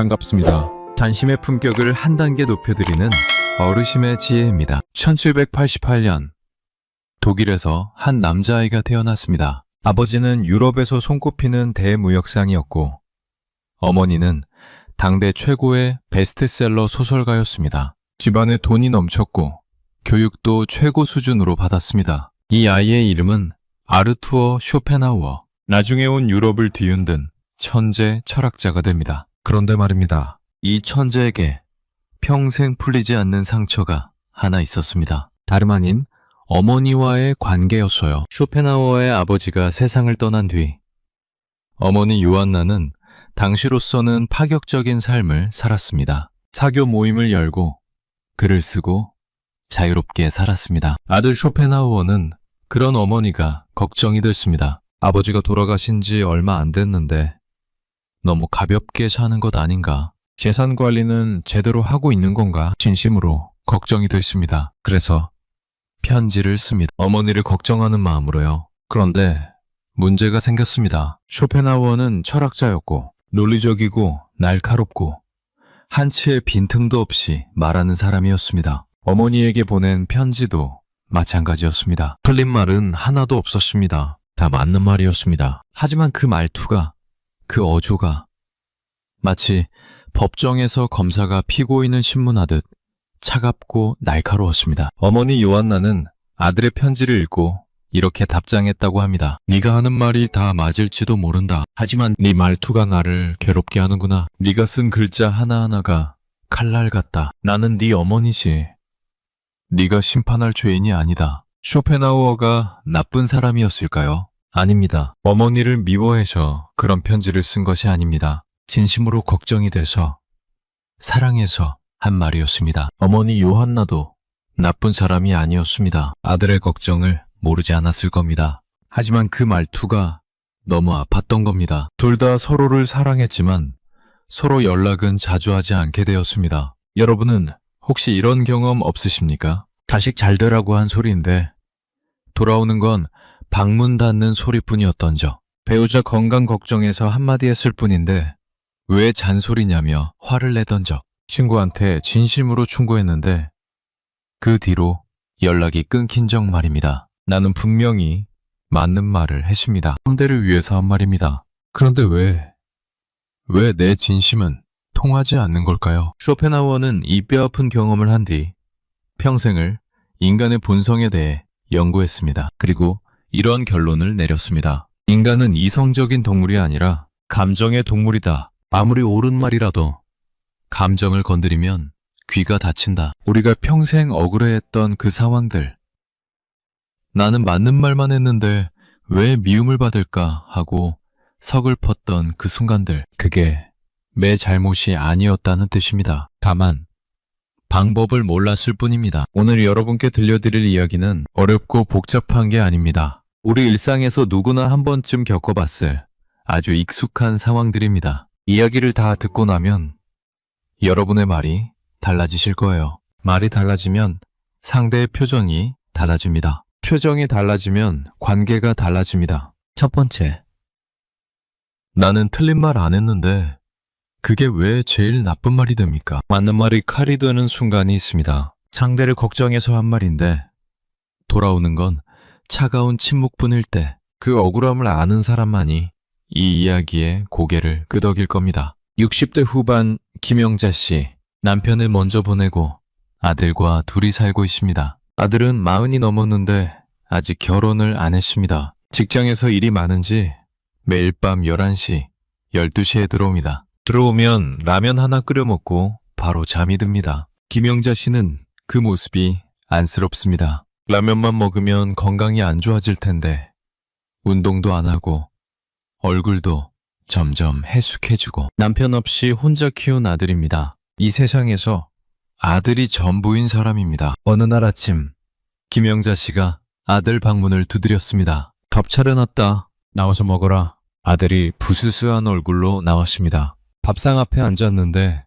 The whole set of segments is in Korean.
반갑습니다. 단심의 품격을 한 단계 높여드리는 어르심의 지혜입니다. 1788년 독일에서 한 남자아이가 태어났습니다. 아버지는 유럽에서 손꼽히는 대무역상이었고 어머니는 당대 최고의 베스트셀러 소설가였습니다. 집안에 돈이 넘쳤고 교육도 최고 수준으로 받았습니다. 이 아이의 이름은 아르투어 쇼펜하우어. 나중에 온 유럽을 뒤흔든 천재 철학자가 됩니다. 그런데 말입니다. 이 천재에게 평생 풀리지 않는 상처가 하나 있었습니다. 다름 아닌 어머니와의 관계였어요. 쇼펜하우어의 아버지가 세상을 떠난 뒤 어머니 요한나는 당시로서는 파격적인 삶을 살았습니다. 사교 모임을 열고 글을 쓰고 자유롭게 살았습니다. 아들 쇼펜하우어는 그런 어머니가 걱정이 됐습니다. 아버지가 돌아가신 지 얼마 안 됐는데 너무 가볍게 사는 것 아닌가? 재산 관리는 제대로 하고 있는 건가? 진심으로 걱정이 됐습니다. 그래서 편지를 씁니다. 어머니를 걱정하는 마음으로요. 그런데 문제가 생겼습니다. 쇼펜하우어는 철학자였고 논리적이고 날카롭고 한치의 빈틈도 없이 말하는 사람이었습니다. 어머니에게 보낸 편지도 마찬가지였습니다. 틀린 말은 하나도 없었습니다. 다 맞는 말이었습니다. 하지만 그 말투가, 그 어조가 마치 법정에서 검사가 피고인을 신문하듯 차갑고 날카로웠습니다. 어머니 요한나는 아들의 편지를 읽고 이렇게 답장했다고 합니다. 네가 하는 말이 다 맞을지도 모른다. 하지만 네 말투가 나를 괴롭게 하는구나. 네가 쓴 글자 하나하나가 칼날 같다. 나는 네 어머니지. 네가 심판할 죄인이 아니다. 쇼펜하우어가 나쁜 사람이었을까요? 아닙니다. 어머니를 미워해서 그런 편지를 쓴 것이 아닙니다. 진심으로 걱정이 돼서 사랑해서 한 말이었습니다. 어머니 요한나도 나쁜 사람이 아니었습니다. 아들의 걱정을 모르지 않았을 겁니다. 하지만 그 말투가 너무 아팠던 겁니다. 둘 다 서로를 사랑했지만 서로 연락은 자주 하지 않게 되었습니다. 여러분은 혹시 이런 경험 없으십니까? 자식 잘 되라고 한 소리인데 돌아오는 건 방문 닫는 소리뿐이었던죠. 배우자 건강 걱정해서 한마디 했을 뿐인데 왜 잔소리냐며 화를 내던 적. 친구한테 진심으로 충고했는데 그 뒤로 연락이 끊긴 적 말입니다. 나는 분명히 맞는 말을 했습니다. 상대를 위해서 한 말입니다. 그런데 왜 내 진심은 통하지 않는 걸까요? 쇼펜하우어는 이 뼈아픈 경험을 한 뒤 평생을 인간의 본성에 대해 연구했습니다. 그리고 이런 결론을 내렸습니다. 인간은 이성적인 동물이 아니라 감정의 동물이다. 아무리 옳은 말이라도 감정을 건드리면 귀가 다친다. 우리가 평생 억울해했던 그 상황들, 나는 맞는 말만 했는데 왜 미움을 받을까 하고 서글펐던 그 순간들, 그게 내 잘못이 아니었다는 뜻입니다. 다만 방법을 몰랐을 뿐입니다. 오늘 여러분께 들려드릴 이야기는 어렵고 복잡한 게 아닙니다. 우리 일상에서 누구나 한 번쯤 겪어봤을 아주 익숙한 상황들입니다. 이야기를 다 듣고 나면 여러분의 말이 달라지실 거예요. 말이 달라지면 상대의 표정이 달라집니다. 표정이 달라지면 관계가 달라집니다. 첫 번째, 나는 틀린 말 안 했는데 그게 왜 제일 나쁜 말이 됩니까? 맞는 말이 칼이 되는 순간이 있습니다. 상대를 걱정해서 한 말인데 돌아오는 건 차가운 침묵뿐일 때 그 억울함을 아는 사람만이 이 이야기에 고개를 끄덕일 겁니다. 60대 후반 김영자 씨, 남편을 먼저 보내고 아들과 둘이 살고 있습니다. 아들은 40이 넘었는데 아직 결혼을 안 했습니다. 직장에서 일이 많은지 매일 밤 11시, 12시에 들어옵니다. 들어오면 라면 하나 끓여 먹고 바로 잠이 듭니다. 김영자 씨는 그 모습이 안쓰럽습니다. 라면만 먹으면 건강이 안 좋아질 텐데 운동도 안 하고 얼굴도 점점 해숙해지고 남편 없이 혼자 키운 아들입니다. 이 세상에서 아들이 전부인 사람입니다. 어느 날 아침 김영자 씨가 아들 방문을 두드렸습니다. 밥 차려놨다. 나와서 먹어라. 아들이 부스스한 얼굴로 나왔습니다. 밥상 앞에 앉았는데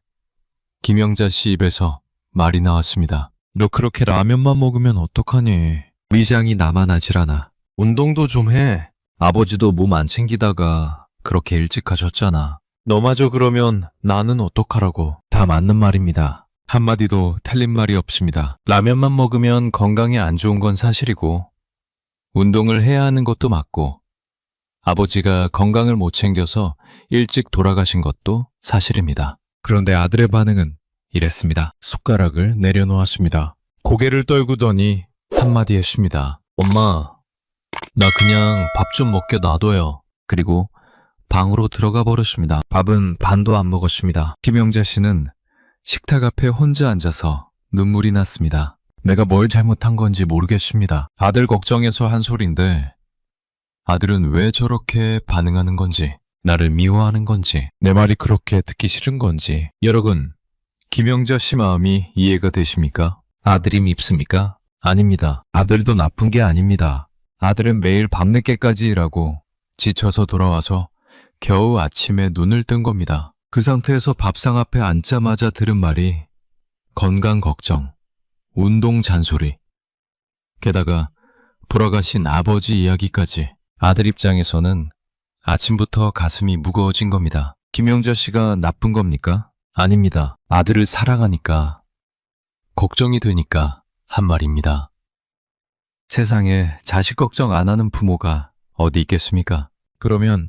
김영자 씨 입에서 말이 나왔습니다. 너 그렇게 라면만 먹으면 어떡하니? 위장이 나만 하질 않아. 운동도 좀 해. 아버지도 몸 안 챙기다가 그렇게 일찍 가셨잖아. 너마저 그러면 나는 어떡하라고. 다 맞는 말입니다. 한마디도 틀린 말이 없습니다. 라면만 먹으면 건강에 안 좋은 건 사실이고, 운동을 해야 하는 것도 맞고, 아버지가 건강을 못 챙겨서 일찍 돌아가신 것도 사실입니다. 그런데 아들의 반응은 이랬습니다. 숟가락을 내려놓았습니다. 고개를 떨구더니 한마디 했습니다. 엄마, 나 그냥 밥 좀 먹게 놔둬요. 그리고 방으로 들어가 버렸습니다. 밥은 반도 안 먹었습니다. 김영자 씨는 식탁 앞에 혼자 앉아서 눈물이 났습니다. 내가 뭘 잘못한 건지 모르겠습니다. 아들 걱정해서 한 소린데 아들은 왜 저렇게 반응하는 건지, 나를 미워하는 건지, 내 말이 그렇게 듣기 싫은 건지. 여러분, 김영자 씨 마음이 이해가 되십니까? 아들이 밉습니까? 아닙니다. 아들도 나쁜 게 아닙니다. 아들은 매일 밤늦게까지 일하고 지쳐서 돌아와서 겨우 아침에 눈을 뜬 겁니다. 그 상태에서 밥상 앞에 앉자마자 들은 말이 건강 걱정, 운동 잔소리, 게다가 돌아가신 아버지 이야기까지. 아들 입장에서는 아침부터 가슴이 무거워진 겁니다. 김영자 씨가 나쁜 겁니까? 아닙니다. 아들을 사랑하니까, 걱정이 되니까 한 말입니다. 세상에 자식 걱정 안 하는 부모가 어디 있겠습니까? 그러면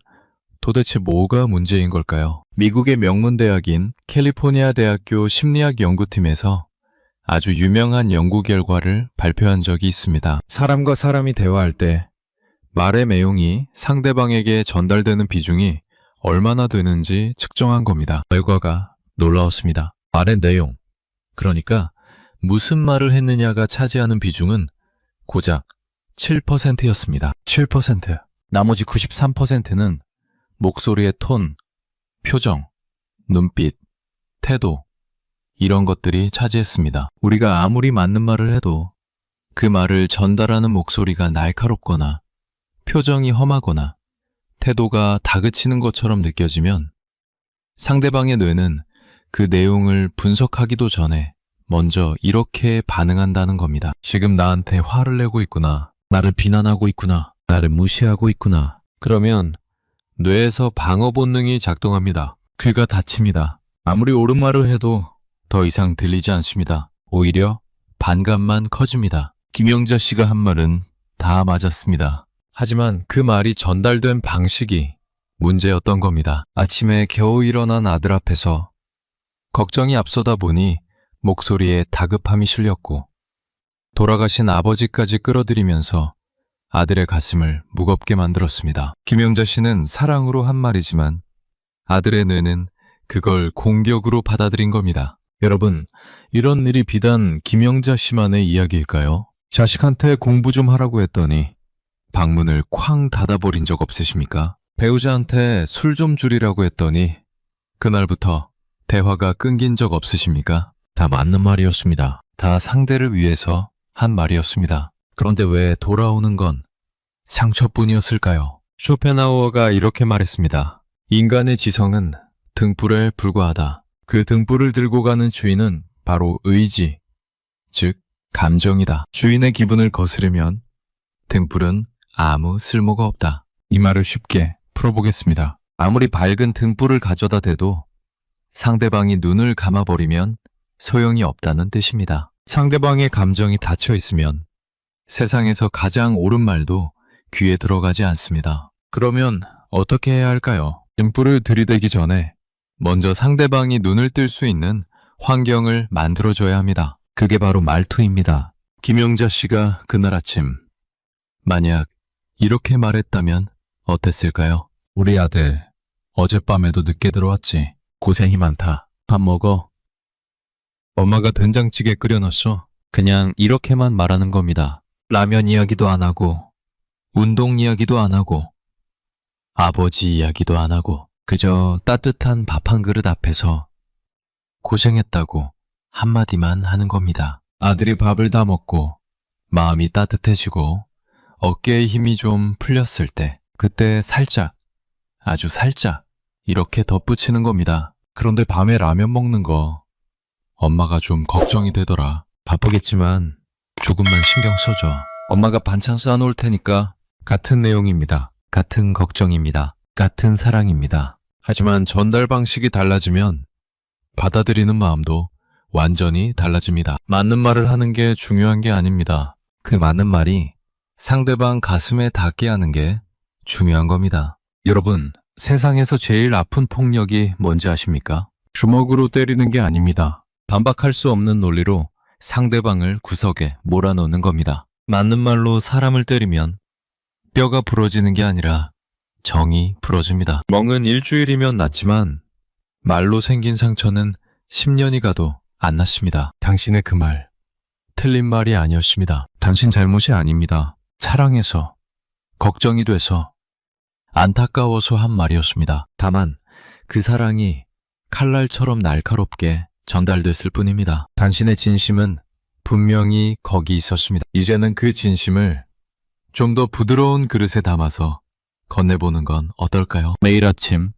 도대체 뭐가 문제인 걸까요? 미국의 명문대학인 캘리포니아 대학교 심리학 연구팀에서 아주 유명한 연구 결과를 발표한 적이 있습니다. 사람과 사람이 대화할 때 말의 내용이 상대방에게 전달되는 비중이 얼마나 되는지 측정한 겁니다. 결과가 놀라웠습니다. 말의 내용, 그러니까 무슨 말을 했느냐가 차지하는 비중은 고작 7%였습니다. 7%. 나머지 93%는 목소리의 톤, 표정, 눈빛, 태도, 이런 것들이 차지했습니다. 우리가 아무리 맞는 말을 해도 그 말을 전달하는 목소리가 날카롭거나 표정이 험하거나 태도가 다그치는 것처럼 느껴지면 상대방의 뇌는 그 내용을 분석하기도 전에 먼저 이렇게 반응한다는 겁니다. 지금 나한테 화를 내고 있구나. 나를 비난하고 있구나. 나를 무시하고 있구나. 그러면 뇌에서 방어 본능이 작동합니다. 귀가 닫힙니다. 아무리 옳은 말을 해도 더 이상 들리지 않습니다. 오히려 반감만 커집니다. 김영자 씨가 한 말은 다 맞았습니다. 하지만 그 말이 전달된 방식이 문제였던 겁니다. 아침에 겨우 일어난 아들 앞에서 걱정이 앞서다 보니 목소리에 다급함이 실렸고 돌아가신 아버지까지 끌어들이면서 아들의 가슴을 무겁게 만들었습니다. 김영자 씨는 사랑으로 한 말이지만 아들의 뇌는 그걸 공격으로 받아들인 겁니다. 여러분, 이런 일이 비단 김영자 씨만의 이야기일까요? 자식한테 공부 좀 하라고 했더니 방문을 쾅 닫아버린 적 없으십니까? 배우자한테 술 좀 줄이라고 했더니 그날부터 대화가 끊긴 적 없으십니까? 다 맞는 말이었습니다. 다 상대를 위해서 한 말이었습니다. 그런데 왜 돌아오는 건 상처뿐이었을까요? 쇼펜하우어가 이렇게 말했습니다. 인간의 지성은 등불에 불과하다. 그 등불을 들고 가는 주인은 바로 의지, 즉 감정이다. 주인의 기분을 거스르면 등불은 아무 쓸모가 없다. 이 말을 쉽게 풀어보겠습니다. 아무리 밝은 등불을 가져다 대도 상대방이 눈을 감아버리면 소용이 없다는 뜻입니다. 상대방의 감정이 닫혀 있으면 세상에서 가장 옳은 말도 귀에 들어가지 않습니다. 그러면 어떻게 해야 할까요? 등불을 들이대기 전에 먼저 상대방이 눈을 뜰 수 있는 환경을 만들어줘야 합니다. 그게 바로 말투입니다. 김영자 씨가 그날 아침 만약 이렇게 말했다면 어땠을까요? 우리 아들 어젯밤에도 늦게 들어왔지. 고생이 많다. 밥 먹어. 엄마가 된장찌개 끓여놨어. 그냥 이렇게만 말하는 겁니다. 라면 이야기도 안 하고 운동 이야기도 안 하고 아버지 이야기도 안 하고 그저 따뜻한 밥 한 그릇 앞에서 고생했다고 한마디만 하는 겁니다. 아들이 밥을 다 먹고 마음이 따뜻해지고 어깨에 힘이 좀 풀렸을 때 그때 살짝, 아주 살짝 이렇게 덧붙이는 겁니다. 그런데 밤에 라면 먹는 거 엄마가 좀 걱정이 되더라. 바쁘겠지만 조금만 신경 써줘. 엄마가 반찬 쌓아놓을 테니까. 같은 내용입니다. 같은 걱정입니다. 같은 사랑입니다. 하지만 전달 방식이 달라지면 받아들이는 마음도 완전히 달라집니다. 맞는 말을 하는 게 중요한 게 아닙니다. 그 맞는 말이 상대방 가슴에 닿게 하는 게 중요한 겁니다. 여러분, 세상에서 제일 아픈 폭력이 뭔지 아십니까? 주먹으로 때리는 게 아닙니다. 반박할 수 없는 논리로 상대방을 구석에 몰아넣는 겁니다. 맞는 말로 사람을 때리면 뼈가 부러지는 게 아니라 정이 부러집니다. 멍은 일주일이면 낫지만 말로 생긴 상처는 10년이 가도 안 낫습니다. 당신의 그 말, 틀린 말이 아니었습니다. 당신 잘못이 아닙니다. 사랑해서, 걱정이 돼서, 안타까워서 한 말이었습니다. 다만 그 사랑이 칼날처럼 날카롭게 전달됐을 뿐입니다. 당신의 진심은 분명히 거기 있었습니다. 이제는 그 진심을 좀 더 부드러운 그릇에 담아서 건네보는 건 어떨까요? 매일 아침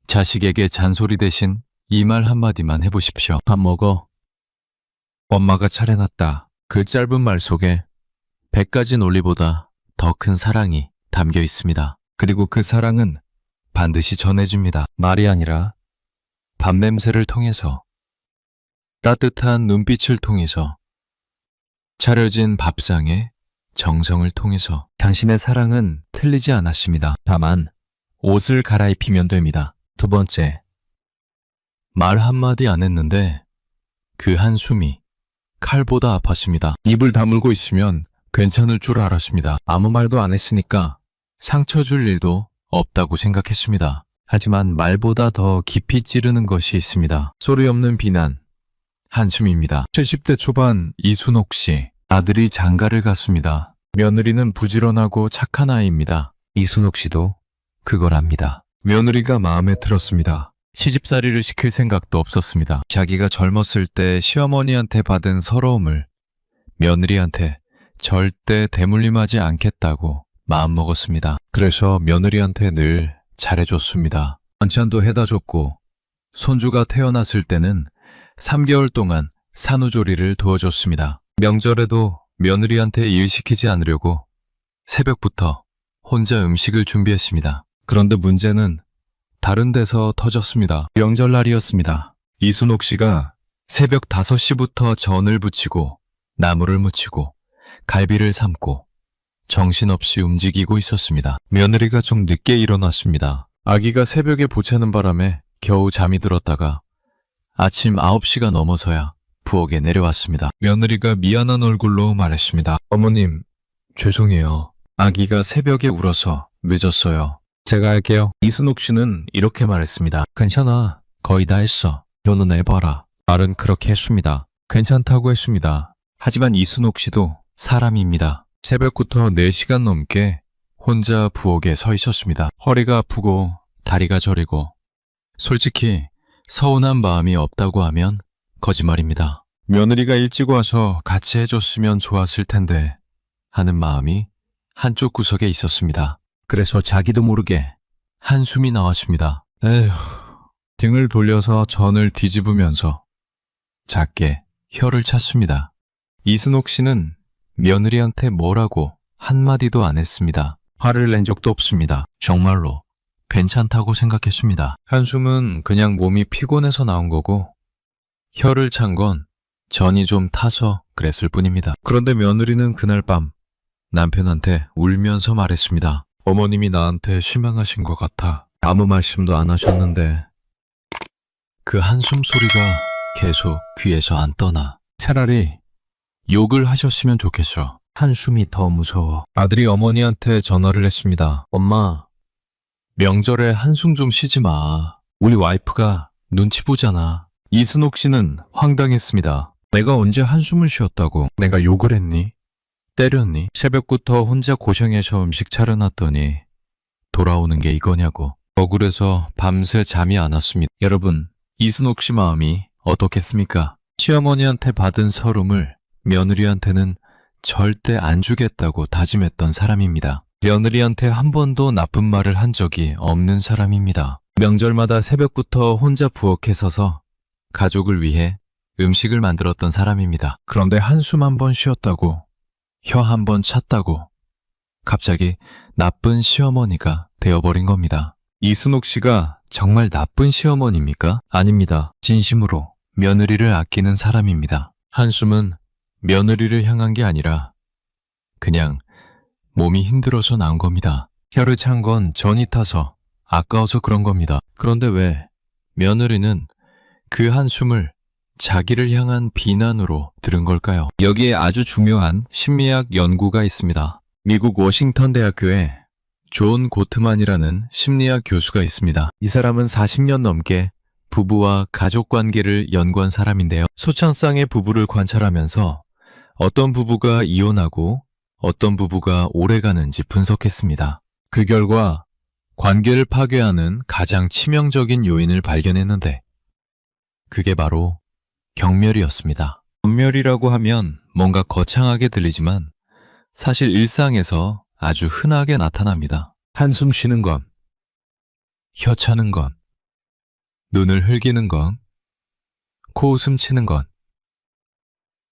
자식에게 잔소리 대신 이 말 한마디만 해보십시오. 밥 먹어. 엄마가 차려놨다. 그 짧은 말 속에 100가지 논리보다 더 큰 사랑이 담겨 있습니다. 그리고 그 사랑은 반드시 전해집니다. 말이 아니라 밥 냄새를 통해서, 따뜻한 눈빛을 통해서, 차려진 밥상의 정성을 통해서. 당신의 사랑은 틀리지 않았습니다. 다만 옷을 갈아입히면 됩니다. 두 번째, 말 한마디 안 했는데 그 한숨이 칼보다 아팠습니다. 입을 다물고 있으면 괜찮을 줄 알았습니다. 아무 말도 안 했으니까 상처 줄 일도 없다고 생각했습니다. 하지만 말보다 더 깊이 찌르는 것이 있습니다. 소리 없는 비난, 한숨입니다. 70대 초반 이순옥 씨, 아들이 장가를 갔습니다. 며느리는 부지런하고 착한 아이입니다. 이순옥 씨도 그걸 압니다. 며느리가 마음에 들었습니다. 시집살이를 시킬 생각도 없었습니다. 자기가 젊었을 때 시어머니한테 받은 서러움을 며느리한테 절대 대물림하지 않겠다고 마음먹었습니다. 그래서 며느리한테 늘 잘해줬습니다. 반찬도 해다 줬고, 손주가 태어났을 때는 3개월 동안 산후조리를 도와줬습니다. 명절에도 며느리한테 일 시키지 않으려고 새벽부터 혼자 음식을 준비했습니다. 그런데 문제는 다른 데서 터졌습니다. 명절날이었습니다. 이순옥 씨가 새벽 5시부터 전을 부치고 나물을 무치고 갈비를 삶고 정신없이 움직이고 있었습니다. 며느리가 좀 늦게 일어났습니다. 아기가 새벽에 보채는 바람에 겨우 잠이 들었다가 아침 9시가 넘어서야 부엌에 내려왔습니다. 며느리가 미안한 얼굴로 말했습니다. 어머님, 죄송해요. 아기가 새벽에 울어서 늦었어요. 제가 할게요. 이순옥 씨는 이렇게 말했습니다. 괜찮아. 거의 다 했어. 연혼해봐라. 말은 그렇게 했습니다. 괜찮다고 했습니다. 하지만 이순옥 씨도 사람입니다. 새벽부터 4시간 넘게 혼자 부엌에 서 있었습니다. 허리가 아프고 다리가 저리고, 솔직히 서운한 마음이 없다고 하면 거짓말입니다. 며느리가 일찍 와서 같이 해줬으면 좋았을 텐데 하는 마음이 한쪽 구석에 있었습니다. 그래서 자기도 모르게 한숨이 나왔습니다. 에휴, 등을 돌려서 전을 뒤집으면서 작게 혀를 찼습니다. 이순옥 씨는 며느리한테 뭐라고 한마디도 안 했습니다. 화를 낸 적도 없습니다. 정말로 괜찮다고 생각했습니다. 한숨은 그냥 몸이 피곤해서 나온 거고, 혀를 찬 건 전이 좀 타서 그랬을 뿐입니다. 그런데 며느리는 그날 밤 남편한테 울면서 말했습니다. 어머님이 나한테 실망하신 것 같아. 아무 말씀도 안 하셨는데. 그 한숨 소리가 계속 귀에서 안 떠나. 차라리 욕을 하셨으면 좋겠어. 한숨이 더 무서워. 아들이 어머니한테 전화를 했습니다. 엄마, 명절에 한숨 좀 쉬지 마. 우리 와이프가 눈치 보잖아. 이순옥 씨는 황당했습니다. 내가 언제 한숨을 쉬었다고? 내가 욕을 했니? 때렸니? 새벽부터 혼자 고생해서 음식 차려놨더니 돌아오는 게 이거냐고. 억울해서 밤새 잠이 안 왔습니다. 여러분, 이순옥 씨 마음이 어떻겠습니까? 시어머니한테 받은 서름을 며느리한테는 절대 안 주겠다고 다짐했던 사람입니다. 며느리한테 한 번도 나쁜 말을 한 적이 없는 사람입니다. 명절마다 새벽부터 혼자 부엌에 서서 가족을 위해 음식을 만들었던 사람입니다. 그런데 한숨 한 번 쉬었다고, 혀 한 번 찼다고 갑자기 나쁜 시어머니가 되어버린 겁니다. 이순옥 씨가 정말 나쁜 시어머니입니까? 아닙니다. 진심으로 며느리를 아끼는 사람입니다. 한숨은 며느리를 향한 게 아니라 그냥 몸이 힘들어서 나온 겁니다. 혀를 찬 건 전이 타서 아까워서 그런 겁니다. 그런데 왜 며느리는 그 한숨을 자기를 향한 비난으로 들은 걸까요? 여기에 아주 중요한 심리학 연구가 있습니다. 미국 워싱턴 대학교에 존 고트만이라는 심리학 교수가 있습니다. 이 사람은 40년 넘게 부부와 가족 관계를 연구한 사람인데요. 수천 쌍의 부부를 관찰하면서 어떤 부부가 이혼하고 어떤 부부가 오래 가는지 분석했습니다. 그 결과 관계를 파괴하는 가장 치명적인 요인을 발견했는데 그게 바로 경멸이었습니다. 경멸이라고 하면 뭔가 거창하게 들리지만 사실 일상에서 아주 흔하게 나타납니다. 한숨 쉬는 건, 혀 차는 건, 눈을 흘기는 건, 코웃음 치는 건,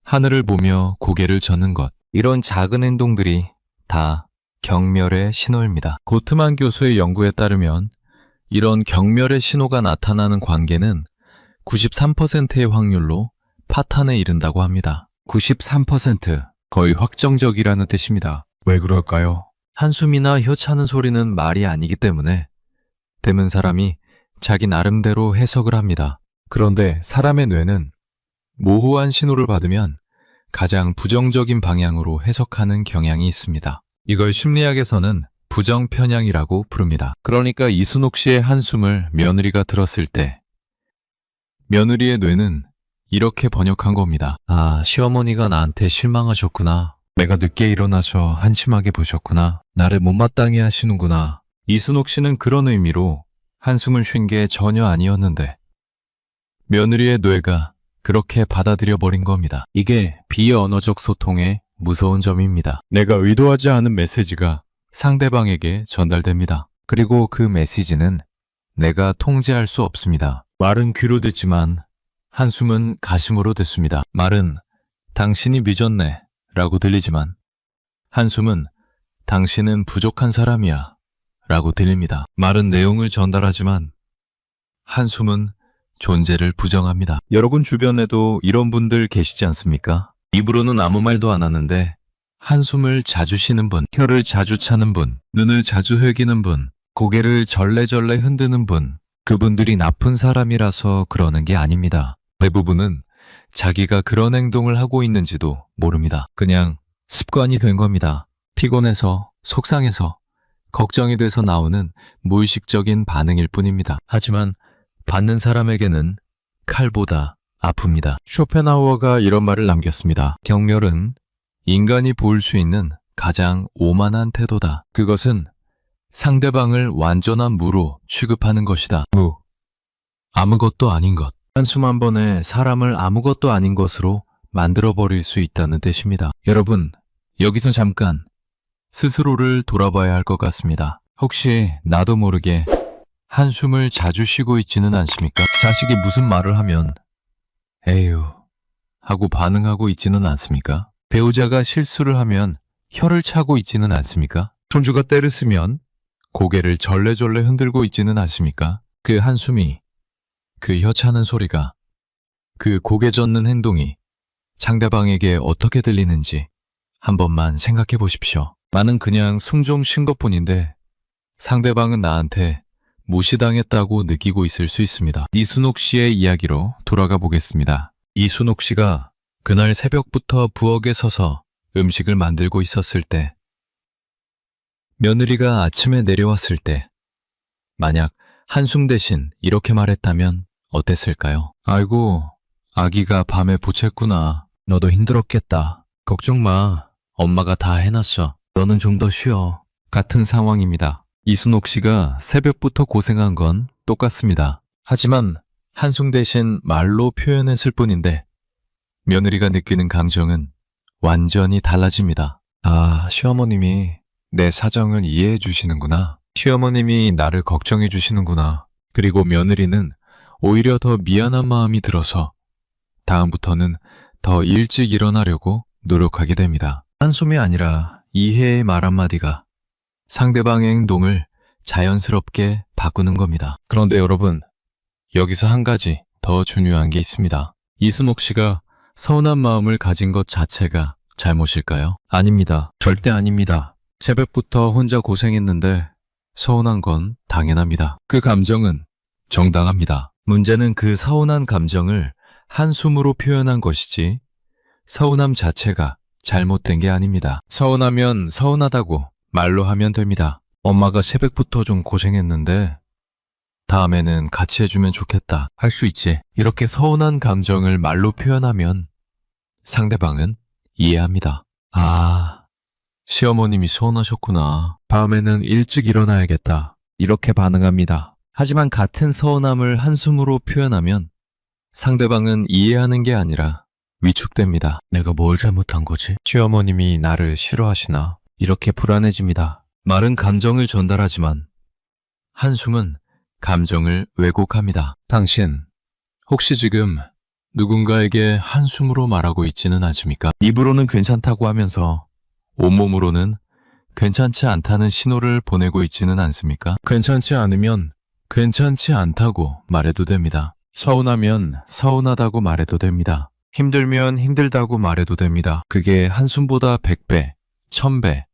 하늘을 보며 고개를 젓는 것, 이런 작은 행동들이 다 경멸의 신호입니다. 고트만 교수의 연구에 따르면 이런 경멸의 신호가 나타나는 관계는 93%의 확률로 파탄에 이른다고 합니다. 93%, 거의 확정적이라는 뜻입니다. 왜 그럴까요? 한숨이나 혀 차는 소리는 말이 아니기 때문에 대문 사람이 자기 나름대로 해석을 합니다. 그런데 사람의 뇌는 모호한 신호를 받으면 가장 부정적인 방향으로 해석하는 경향이 있습니다. 이걸 심리학에서는 부정편향이라고 부릅니다. 그러니까 이순옥 씨의 한숨을 며느리가 들었을 때 며느리의 뇌는 이렇게 번역한 겁니다. 아, 시어머니가 나한테 실망하셨구나. 내가 늦게 일어나서 한심하게 보셨구나. 나를 못마땅해 하시는구나. 이순옥 씨는 그런 의미로 한숨을 쉰 게 전혀 아니었는데 며느리의 뇌가 그렇게 받아들여 버린 겁니다. 이게 비언어적 소통의 무서운 점입니다. 내가 의도하지 않은 메시지가 상대방에게 전달됩니다. 그리고 그 메시지는 내가 통제할 수 없습니다. 말은 귀로 듣지만 한숨은 가심으로 듣습니다. 말은 당신이 미쳤네 라고 들리지만 한숨은 당신은 부족한 사람이야 라고 들립니다. 말은 내용을 전달하지만 한숨은 존재를 부정합니다. 여러분 주변에도 이런 분들 계시지 않습니까? 입으로는 아무 말도 안 하는데 한숨을 자주 쉬는 분, 혀를 자주 차는 분, 눈을 자주 흘기는 분, 고개를 절레절레 흔드는 분, 그분들이 나쁜 사람이라서 그러는 게 아닙니다. 대부분은 자기가 그런 행동을 하고 있는지도 모릅니다. 그냥 습관이 된 겁니다. 피곤해서, 속상해서, 걱정이 돼서 나오는 무의식적인 반응일 뿐입니다. 하지만 받는 사람에게는 칼보다 아픕니다. 쇼펜하우어가 이런 말을 남겼습니다. 경멸은 인간이 보일 수 있는 가장 오만한 태도다. 그것은 상대방을 완전한 무로 취급하는 것이다. 무. 아무것도 아닌 것. 한숨 한 번에 사람을 아무것도 아닌 것으로 만들어버릴 수 있다는 뜻입니다. 여러분, 여기서 잠깐 스스로를 돌아봐야 할 것 같습니다. 혹시 나도 모르게 한숨을 자주 쉬고 있지는 않습니까? 자식이 무슨 말을 하면 에휴 하고 반응하고 있지는 않습니까? 배우자가 실수를 하면 혀를 차고 있지는 않습니까? 손주가 때를 쓰면 고개를 절레절레 흔들고 있지는 않습니까? 그 한숨이, 그 혀 차는 소리가, 그 고개 젓는 행동이 상대방에게 어떻게 들리는지 한 번만 생각해 보십시오. 나는 그냥 숨 좀 쉰 것뿐인데 상대방은 나한테 무시당했다고 느끼고 있을 수 있습니다. 이순옥 씨의 이야기로 돌아가 보겠습니다. 이순옥 씨가 그날 새벽부터 부엌에 서서 음식을 만들고 있었을 때, 며느리가 아침에 내려왔을 때, 만약 한숨 대신 이렇게 말했다면 어땠을까요? 아이고, 아기가 밤에 보챘구나. 너도 힘들었겠다. 걱정 마. 엄마가 다 해놨어. 너는 좀 더 쉬어. 같은 상황입니다. 이순옥 씨가 새벽부터 고생한 건 똑같습니다. 하지만 한숨 대신 말로 표현했을 뿐인데 며느리가 느끼는 감정은 완전히 달라집니다. 아, 시어머님이 내 사정을 이해해 주시는구나. 시어머님이 나를 걱정해 주시는구나. 그리고 며느리는 오히려 더 미안한 마음이 들어서 다음부터는 더 일찍 일어나려고 노력하게 됩니다. 한숨이 아니라 이해의 말 한마디가 상대방의 행동을 자연스럽게 바꾸는 겁니다. 그런데 여러분, 여기서 한 가지 더 중요한 게 있습니다. 이수목 씨가 서운한 마음을 가진 것 자체가 잘못일까요? 아닙니다. 절대 아닙니다. 새벽부터 혼자 고생했는데 서운한 건 당연합니다. 그 감정은 정당합니다. 문제는 그 서운한 감정을 한숨으로 표현한 것이지 서운함 자체가 잘못된 게 아닙니다. 서운하면 서운하다고 말로 하면 됩니다. 엄마가 새벽부터 좀 고생했는데 다음에는 같이 해주면 좋겠다. 할 수 있지. 이렇게 서운한 감정을 말로 표현하면 상대방은 이해합니다. 아, 시어머님이 서운하셨구나. 다음에는 일찍 일어나야겠다. 이렇게 반응합니다. 하지만 같은 서운함을 한숨으로 표현하면 상대방은 이해하는 게 아니라 위축됩니다. 내가 뭘 잘못한 거지? 시어머님이 나를 싫어하시나? 이렇게 불안해집니다. 말은 감정을 전달하지만 한숨은 감정을 왜곡합니다. 당신, 혹시 지금 누군가에게 한숨으로 말하고 있지는 않습니까? 입으로는 괜찮다고 하면서 온몸으로는 괜찮지 않다는 신호를 보내고 있지는 않습니까? 괜찮지 않으면 괜찮지 않다고 말해도 됩니다. 서운하면 서운하다고 말해도 됩니다. 힘들면 힘들다고 말해도 됩니다. 그게 한숨보다 100배, 1000배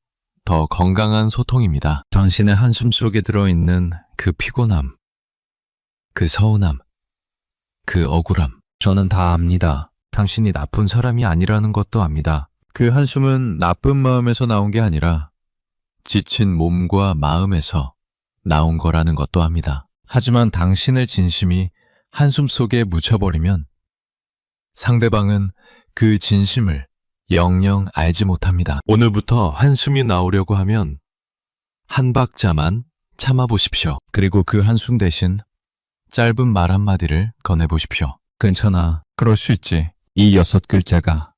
더 건강한 소통입니다. 당신의 한숨 속에 들어있는 그 피곤함, 그 서운함, 그 억울함, 저는 다 압니다. 당신이 나쁜 사람이 아니라는 것도 압니다. 그 한숨은 나쁜 마음에서 나온 게 아니라 지친 몸과 마음에서 나온 거라는 것도 압니다. 하지만 당신의 진심이 한숨 속에 묻혀버리면 상대방은 그 진심을 영영 알지 못합니다. 오늘부터 한숨이 나오려고 하면 한 박자만 참아보십시오. 그리고 그 한숨 대신 짧은 말 한마디를 건네보십시오. 괜찮아. 그럴 수 있지. 이 6글자가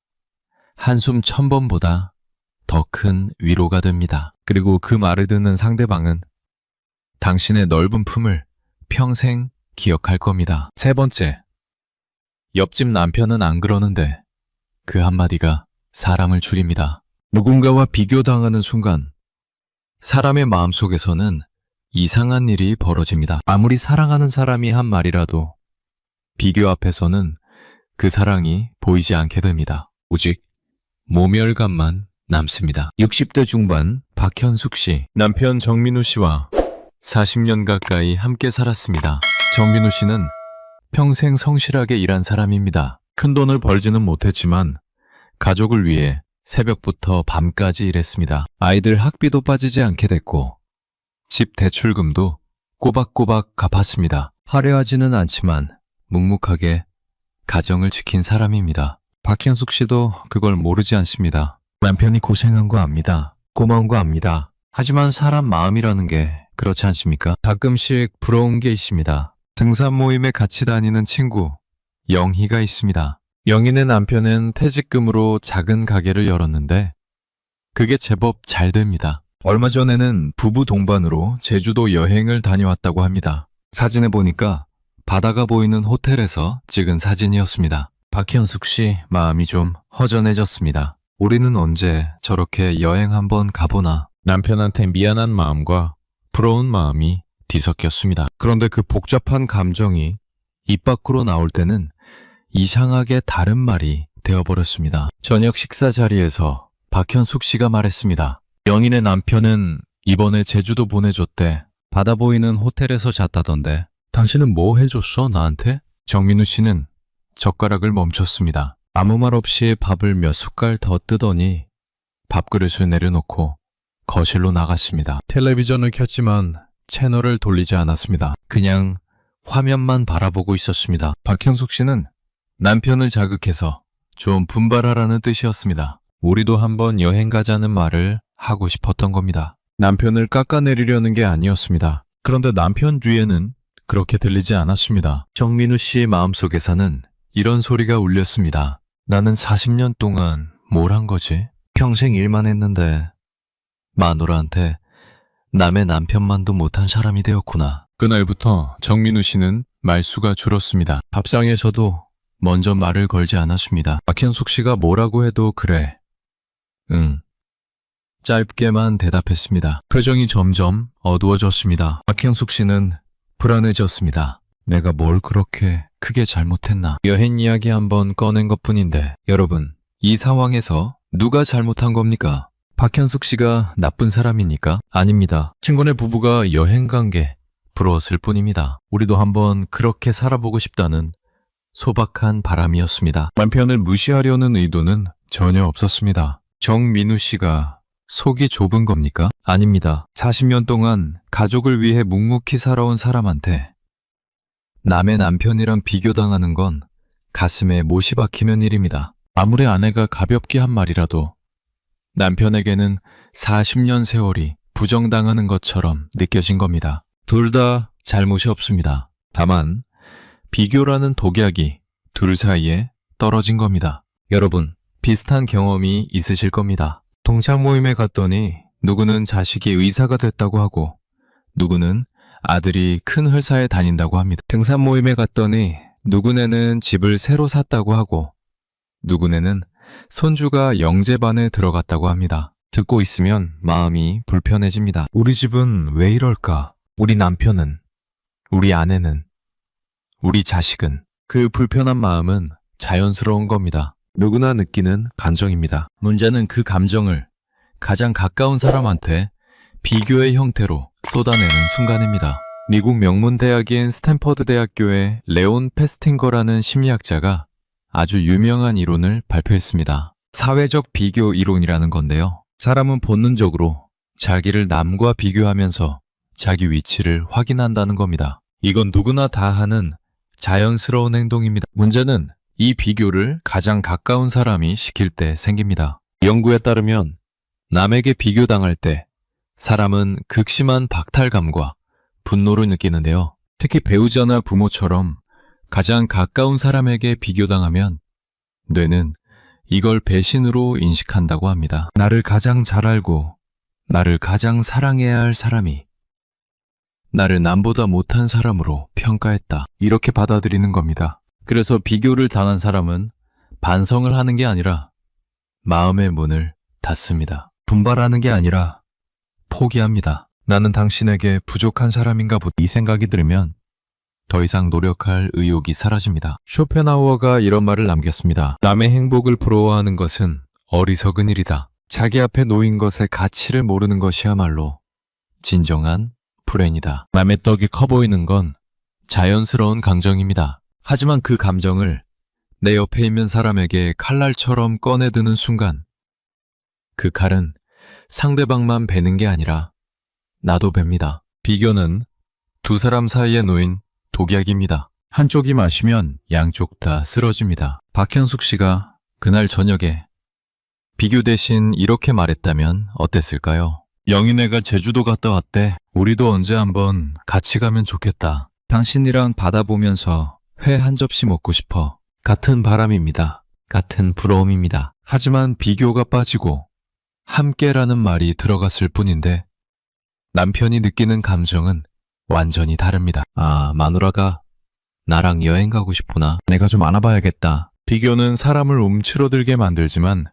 한숨 1000번보다 더 큰 위로가 됩니다. 그리고 그 말을 듣는 상대방은 당신의 넓은 품을 평생 기억할 겁니다. 세 번째, 옆집 남편은 안 그러는데 그 한마디가 사람을 죽입니다. 누군가와 비교당하는 순간 사람의 마음속에서는 이상한 일이 벌어집니다. 아무리 사랑하는 사람이 한 말이라도 비교 앞에서는 그 사랑이 보이지 않게 됩니다. 오직 모멸감만 남습니다. 60대 중반 박현숙 씨, 남편 정민우 씨와 40년 가까이 함께 살았습니다. 정민우 씨는 평생 성실하게 일한 사람입니다. 큰 돈을 벌지는 못했지만 가족을 위해 새벽부터 밤까지 일했습니다. 아이들 학비도 빠지지 않게 됐고 집 대출금도 꼬박꼬박 갚았습니다. 화려하지는 않지만 묵묵하게 가정을 지킨 사람입니다. 박현숙 씨도 그걸 모르지 않습니다. 남편이 고생한 거 압니다. 고마운 거 압니다. 하지만 사람 마음이라는 게 그렇지 않습니까? 가끔씩 부러운 게 있습니다. 등산 모임에 같이 다니는 친구 영희가 있습니다. 영희네 남편은 퇴직금으로 작은 가게를 열었는데 그게 제법 잘 됩니다. 얼마 전에는 부부 동반으로 제주도 여행을 다녀왔다고 합니다. 사진에 보니까 바다가 보이는 호텔에서 찍은 사진이었습니다. 박현숙 씨 마음이 좀 허전해졌습니다. 우리는 언제 저렇게 여행 한번 가보나. 남편한테 미안한 마음과 부러운 마음이 뒤섞였습니다. 그런데 그 복잡한 감정이 입 밖으로 나올 때는 이상하게 다른 말이 되어버렸습니다. 저녁 식사 자리에서 박현숙 씨가 말했습니다. 영인의 남편은 이번에 제주도 보내줬대. 바다 보이는 호텔에서 잤다던데. 당신은 뭐 해줬어, 나한테? 정민우 씨는 젓가락을 멈췄습니다. 아무 말 없이 밥을 몇 숟갈 더 뜨더니 밥그릇을 내려놓고 거실로 나갔습니다. 텔레비전을 켰지만 채널을 돌리지 않았습니다. 그냥 화면만 바라보고 있었습니다. 박현숙 씨는 남편을 자극해서 좀 분발하라는 뜻이었습니다. 우리도 한번 여행 가자는 말을 하고 싶었던 겁니다. 남편을 깎아내리려는 게 아니었습니다. 그런데 남편 뒤에는 그렇게 들리지 않았습니다. 정민우 씨 마음속에서는 이런 소리가 울렸습니다. 나는 40년 동안 뭘 한 거지? 평생 일만 했는데 마누라한테 남의 남편만도 못한 사람이 되었구나. 그날부터 정민우 씨는 말수가 줄었습니다. 밥상에서도 먼저 말을 걸지 않았습니다. 박현숙 씨가 뭐라고 해도 그래. 응. 짧게만 대답했습니다. 표정이 점점 어두워졌습니다. 박형숙 씨는 불안해졌습니다. 내가 뭘 그렇게 크게 잘못했나? 여행 이야기 한번 꺼낸 것뿐인데 여러분, 이 상황에서 누가 잘못한 겁니까? 박현숙 씨가 나쁜 사람입니까? 아닙니다. 친구네 부부가 여행 간 게 부러웠을 뿐입니다. 우리도 한번 그렇게 살아보고 싶다는 소박한 바람이었습니다. 남편을 무시하려는 의도는 전혀 없었습니다. 정민우 씨가 속이 좁은 겁니까? 아닙니다. 40년 동안 가족을 위해 묵묵히 살아온 사람한테 남의 남편이랑 비교당하는 건 가슴에 못이 박히는 일입니다. 아무리 아내가 가볍게 한 말이라도 남편에게는 40년 세월이 부정당하는 것처럼 느껴진 겁니다. 둘 다 잘못이 없습니다. 다만 비교라는 독약이 둘 사이에 떨어진 겁니다. 여러분, 비슷한 경험이 있으실 겁니다. 동창 모임에 갔더니 누구는 자식이 의사가 됐다고 하고 누구는 아들이 큰 회사에 다닌다고 합니다. 등산 모임에 갔더니 누구네는 집을 새로 샀다고 하고 누구네는 손주가 영재반에 들어갔다고 합니다. 듣고 있으면 마음이 불편해집니다. 우리 집은 왜 이럴까? 우리 남편은, 우리 아내는, 우리 자식은. 그 불편한 마음은 자연스러운 겁니다. 누구나 느끼는 감정입니다. 문제는 그 감정을 가장 가까운 사람한테 비교의 형태로 쏟아내는 순간입니다. 미국 명문 대학인 스탠퍼드 대학교의 레온 페스팅거라는 심리학자가 아주 유명한 이론을 발표했습니다. 사회적 비교 이론이라는 건데요. 사람은 본능적으로 자기를 남과 비교하면서 자기 위치를 확인한다는 겁니다. 이건 누구나 다 하는 자연스러운 행동입니다. 문제는 이 비교를 가장 가까운 사람이 시킬 때 생깁니다. 연구에 따르면 남에게 비교당할 때 사람은 극심한 박탈감과 분노를 느끼는데요. 특히 배우자나 부모처럼 가장 가까운 사람에게 비교당하면 뇌는 이걸 배신으로 인식한다고 합니다. 나를 가장 잘 알고 나를 가장 사랑해야 할 사람이 나를 남보다 못한 사람으로 평가했다. 이렇게 받아들이는 겁니다. 그래서 비교를 당한 사람은 반성을 하는 게 아니라 마음의 문을 닫습니다. 분발하는 게 아니라 포기합니다. 나는 당신에게 부족한 사람인가 보다. 이 생각이 들면 더 이상 노력할 의욕이 사라집니다. 쇼펜하우어가 이런 말을 남겼습니다. 남의 행복을 부러워하는 것은 어리석은 일이다. 자기 앞에 놓인 것의 가치를 모르는 것이야말로 진정한 불행이다. 남의 떡이 커 보이는 건 자연스러운 감정입니다. 하지만 그 감정을 내 옆에 있는 사람에게 칼날처럼 꺼내드는 순간 그 칼은 상대방만 베는 게 아니라 나도 뵙니다. 비교는 두 사람 사이에 놓인 독약입니다. 한쪽이 마시면 양쪽 다 쓰러집니다. 박현숙 씨가 그날 저녁에 비교 대신 이렇게 말했다면 어땠을까요? 영희네가 제주도 갔다 왔대. 우리도 언제 한번 같이 가면 좋겠다. 당신이랑 바다 보면서 회 한 접시 먹고 싶어. 같은 바람입니다. 같은 부러움입니다. 하지만 비교가 빠지고 함께라는 말이 들어갔을 뿐인데 남편이 느끼는 감정은 완전히 다릅니다. 아, 마누라가 나랑 여행 가고 싶구나. 내가 좀 안아봐야겠다. 비교는 사람을 움츠러들게 만들지만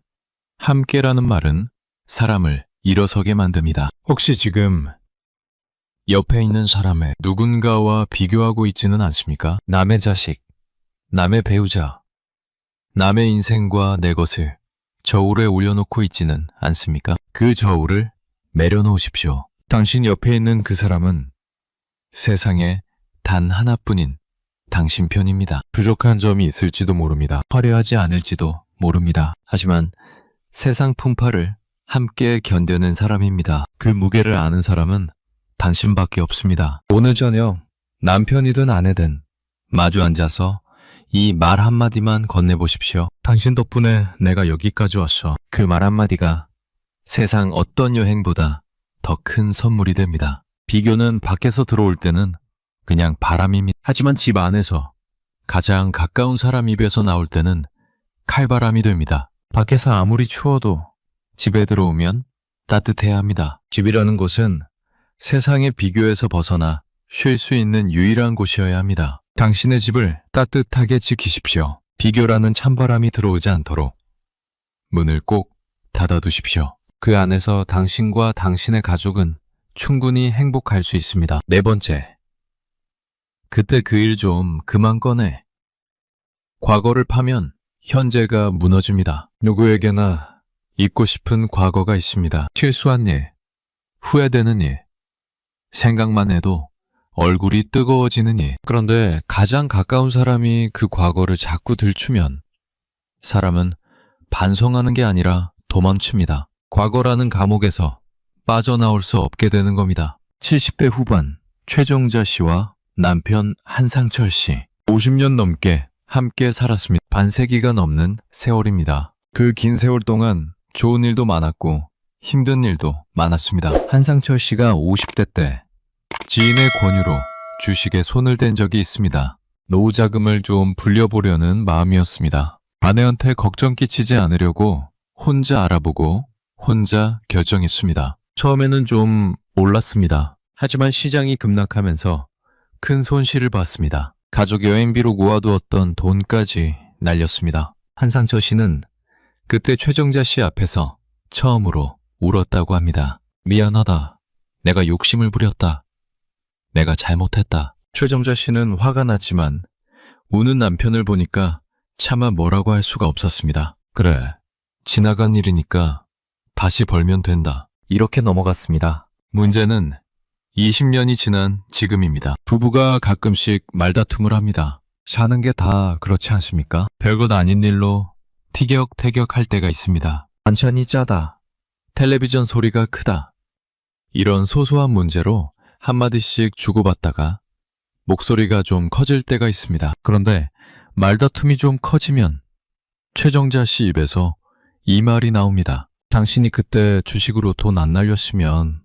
함께라는 말은 사람을 일어서게 만듭니다. 혹시 지금 옆에 있는 사람의 누군가와 비교하고 있지는 않습니까? 남의 자식, 남의 배우자, 남의 인생과 내 것을 저울에 올려놓고 있지는 않습니까? 그 저울을 내려놓으십시오. 당신 옆에 있는 그 사람은 세상에 단 하나뿐인 당신 편입니다. 부족한 점이 있을지도 모릅니다. 화려하지 않을지도 모릅니다. 하지만 세상 풍파를 함께 견뎌낸 사람입니다. 그 무게를 아는 사람은 당신밖에 없습니다. 오늘 저녁 남편이든 아내든 마주 앉아서 이 말 한마디만 건네보십시오. 당신 덕분에 내가 여기까지 왔어. 그 말 한마디가 세상 어떤 여행보다 더 큰 선물이 됩니다. 비교는 밖에서 들어올 때는 그냥 바람입니다. 하지만 집 안에서 가장 가까운 사람 입에서 나올 때는 칼바람이 됩니다. 밖에서 아무리 추워도 집에 들어오면 따뜻해야 합니다. 집이라는 곳은 세상의 비교에서 벗어나 쉴 수 있는 유일한 곳이어야 합니다. 당신의 집을 따뜻하게 지키십시오. 비교라는 찬바람이 들어오지 않도록 문을 꼭 닫아두십시오. 그 안에서 당신과 당신의 가족은 충분히 행복할 수 있습니다. 네 번째, 그때 그 일 좀 그만 꺼내. 과거를 파면 현재가 무너집니다. 누구에게나 잊고 싶은 과거가 있습니다. 실수한 일, 후회되는 일, 생각만 해도 얼굴이 뜨거워지는 일. 그런데 가장 가까운 사람이 그 과거를 자꾸 들추면 사람은 반성하는 게 아니라 도망칩니다. 과거라는 감옥에서 빠져나올 수 없게 되는 겁니다. 70대 후반 최정자 씨와 남편 한상철 씨, 50년 넘게 함께 살았습니다. 반세기가 넘는 세월입니다. 그 긴 세월 동안 좋은 일도 많았고 힘든 일도 많았습니다. 한상철 씨가 50대 때 지인의 권유로 주식에 손을 댄 적이 있습니다. 노후 자금을 좀 불려보려는 마음이었습니다. 아내한테 걱정 끼치지 않으려고 혼자 알아보고 혼자 결정했습니다. 처음에는 좀 올랐습니다. 하지만 시장이 급락하면서 큰 손실을 봤습니다. 가족 여행비로 모아두었던 돈까지 날렸습니다. 한상철 씨는 그때 최정자 씨 앞에서 처음으로 울었다고 합니다. 미안하다. 내가 욕심을 부렸다. 내가 잘못했다. 최정자 씨는 화가 났지만 우는 남편을 보니까 차마 뭐라고 할 수가 없었습니다. 그래, 지나간 일이니까 다시 벌면 된다. 이렇게 넘어갔습니다. 문제는 20년이 지난 지금입니다. 부부가 가끔씩 말다툼을 합니다. 사는 게 다 그렇지 않습니까? 별것 아닌 일로 티격태격할 때가 있습니다. 반찬이 짜다. 텔레비전 소리가 크다. 이런 소소한 문제로 한마디씩 주고받다가 목소리가 좀 커질 때가 있습니다. 그런데 말다툼이 좀 커지면 최정자 씨 입에서 이 말이 나옵니다. 당신이 그때 주식으로 돈 안 날렸으면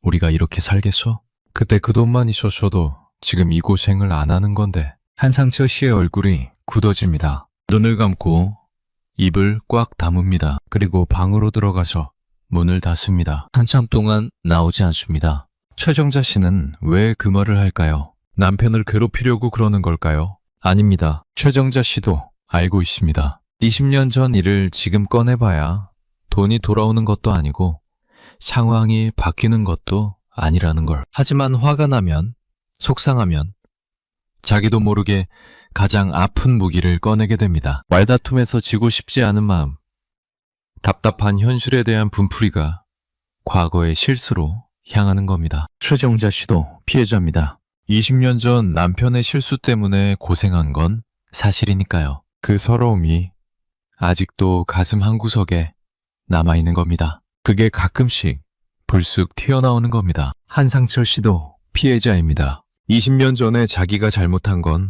우리가 이렇게 살겠어? 그때 그 돈만 있었어도 지금 이 고생을 안 하는 건데. 한상철 씨의 얼굴이 굳어집니다. 눈을 감고 입을 꽉 다뭅니다. 그리고 방으로 들어가서 문을 닫습니다. 한참 동안 나오지 않습니다. 최정자 씨는 왜 그 말을 할까요? 남편을 괴롭히려고 그러는 걸까요? 아닙니다. 최정자 씨도 알고 있습니다. 20년 전 일을 지금 꺼내봐야 돈이 돌아오는 것도 아니고 상황이 바뀌는 것도 아니라는 걸. 하지만 화가 나면, 속상하면 자기도 모르게 가장 아픈 무기를 꺼내게 됩니다. 말다툼에서 지고 싶지 않은 마음, 답답한 현실에 대한 분풀이가 과거의 실수로 향하는 겁니다. 최정자 씨도 피해자입니다. 20년 전 남편의 실수 때문에 고생한 건 사실이니까요. 그 서러움이 아직도 가슴 한구석에 남아있는 겁니다. 그게 가끔씩 불쑥 튀어나오는 겁니다. 한상철 씨도 피해자입니다. 20년 전에 자기가 잘못한 건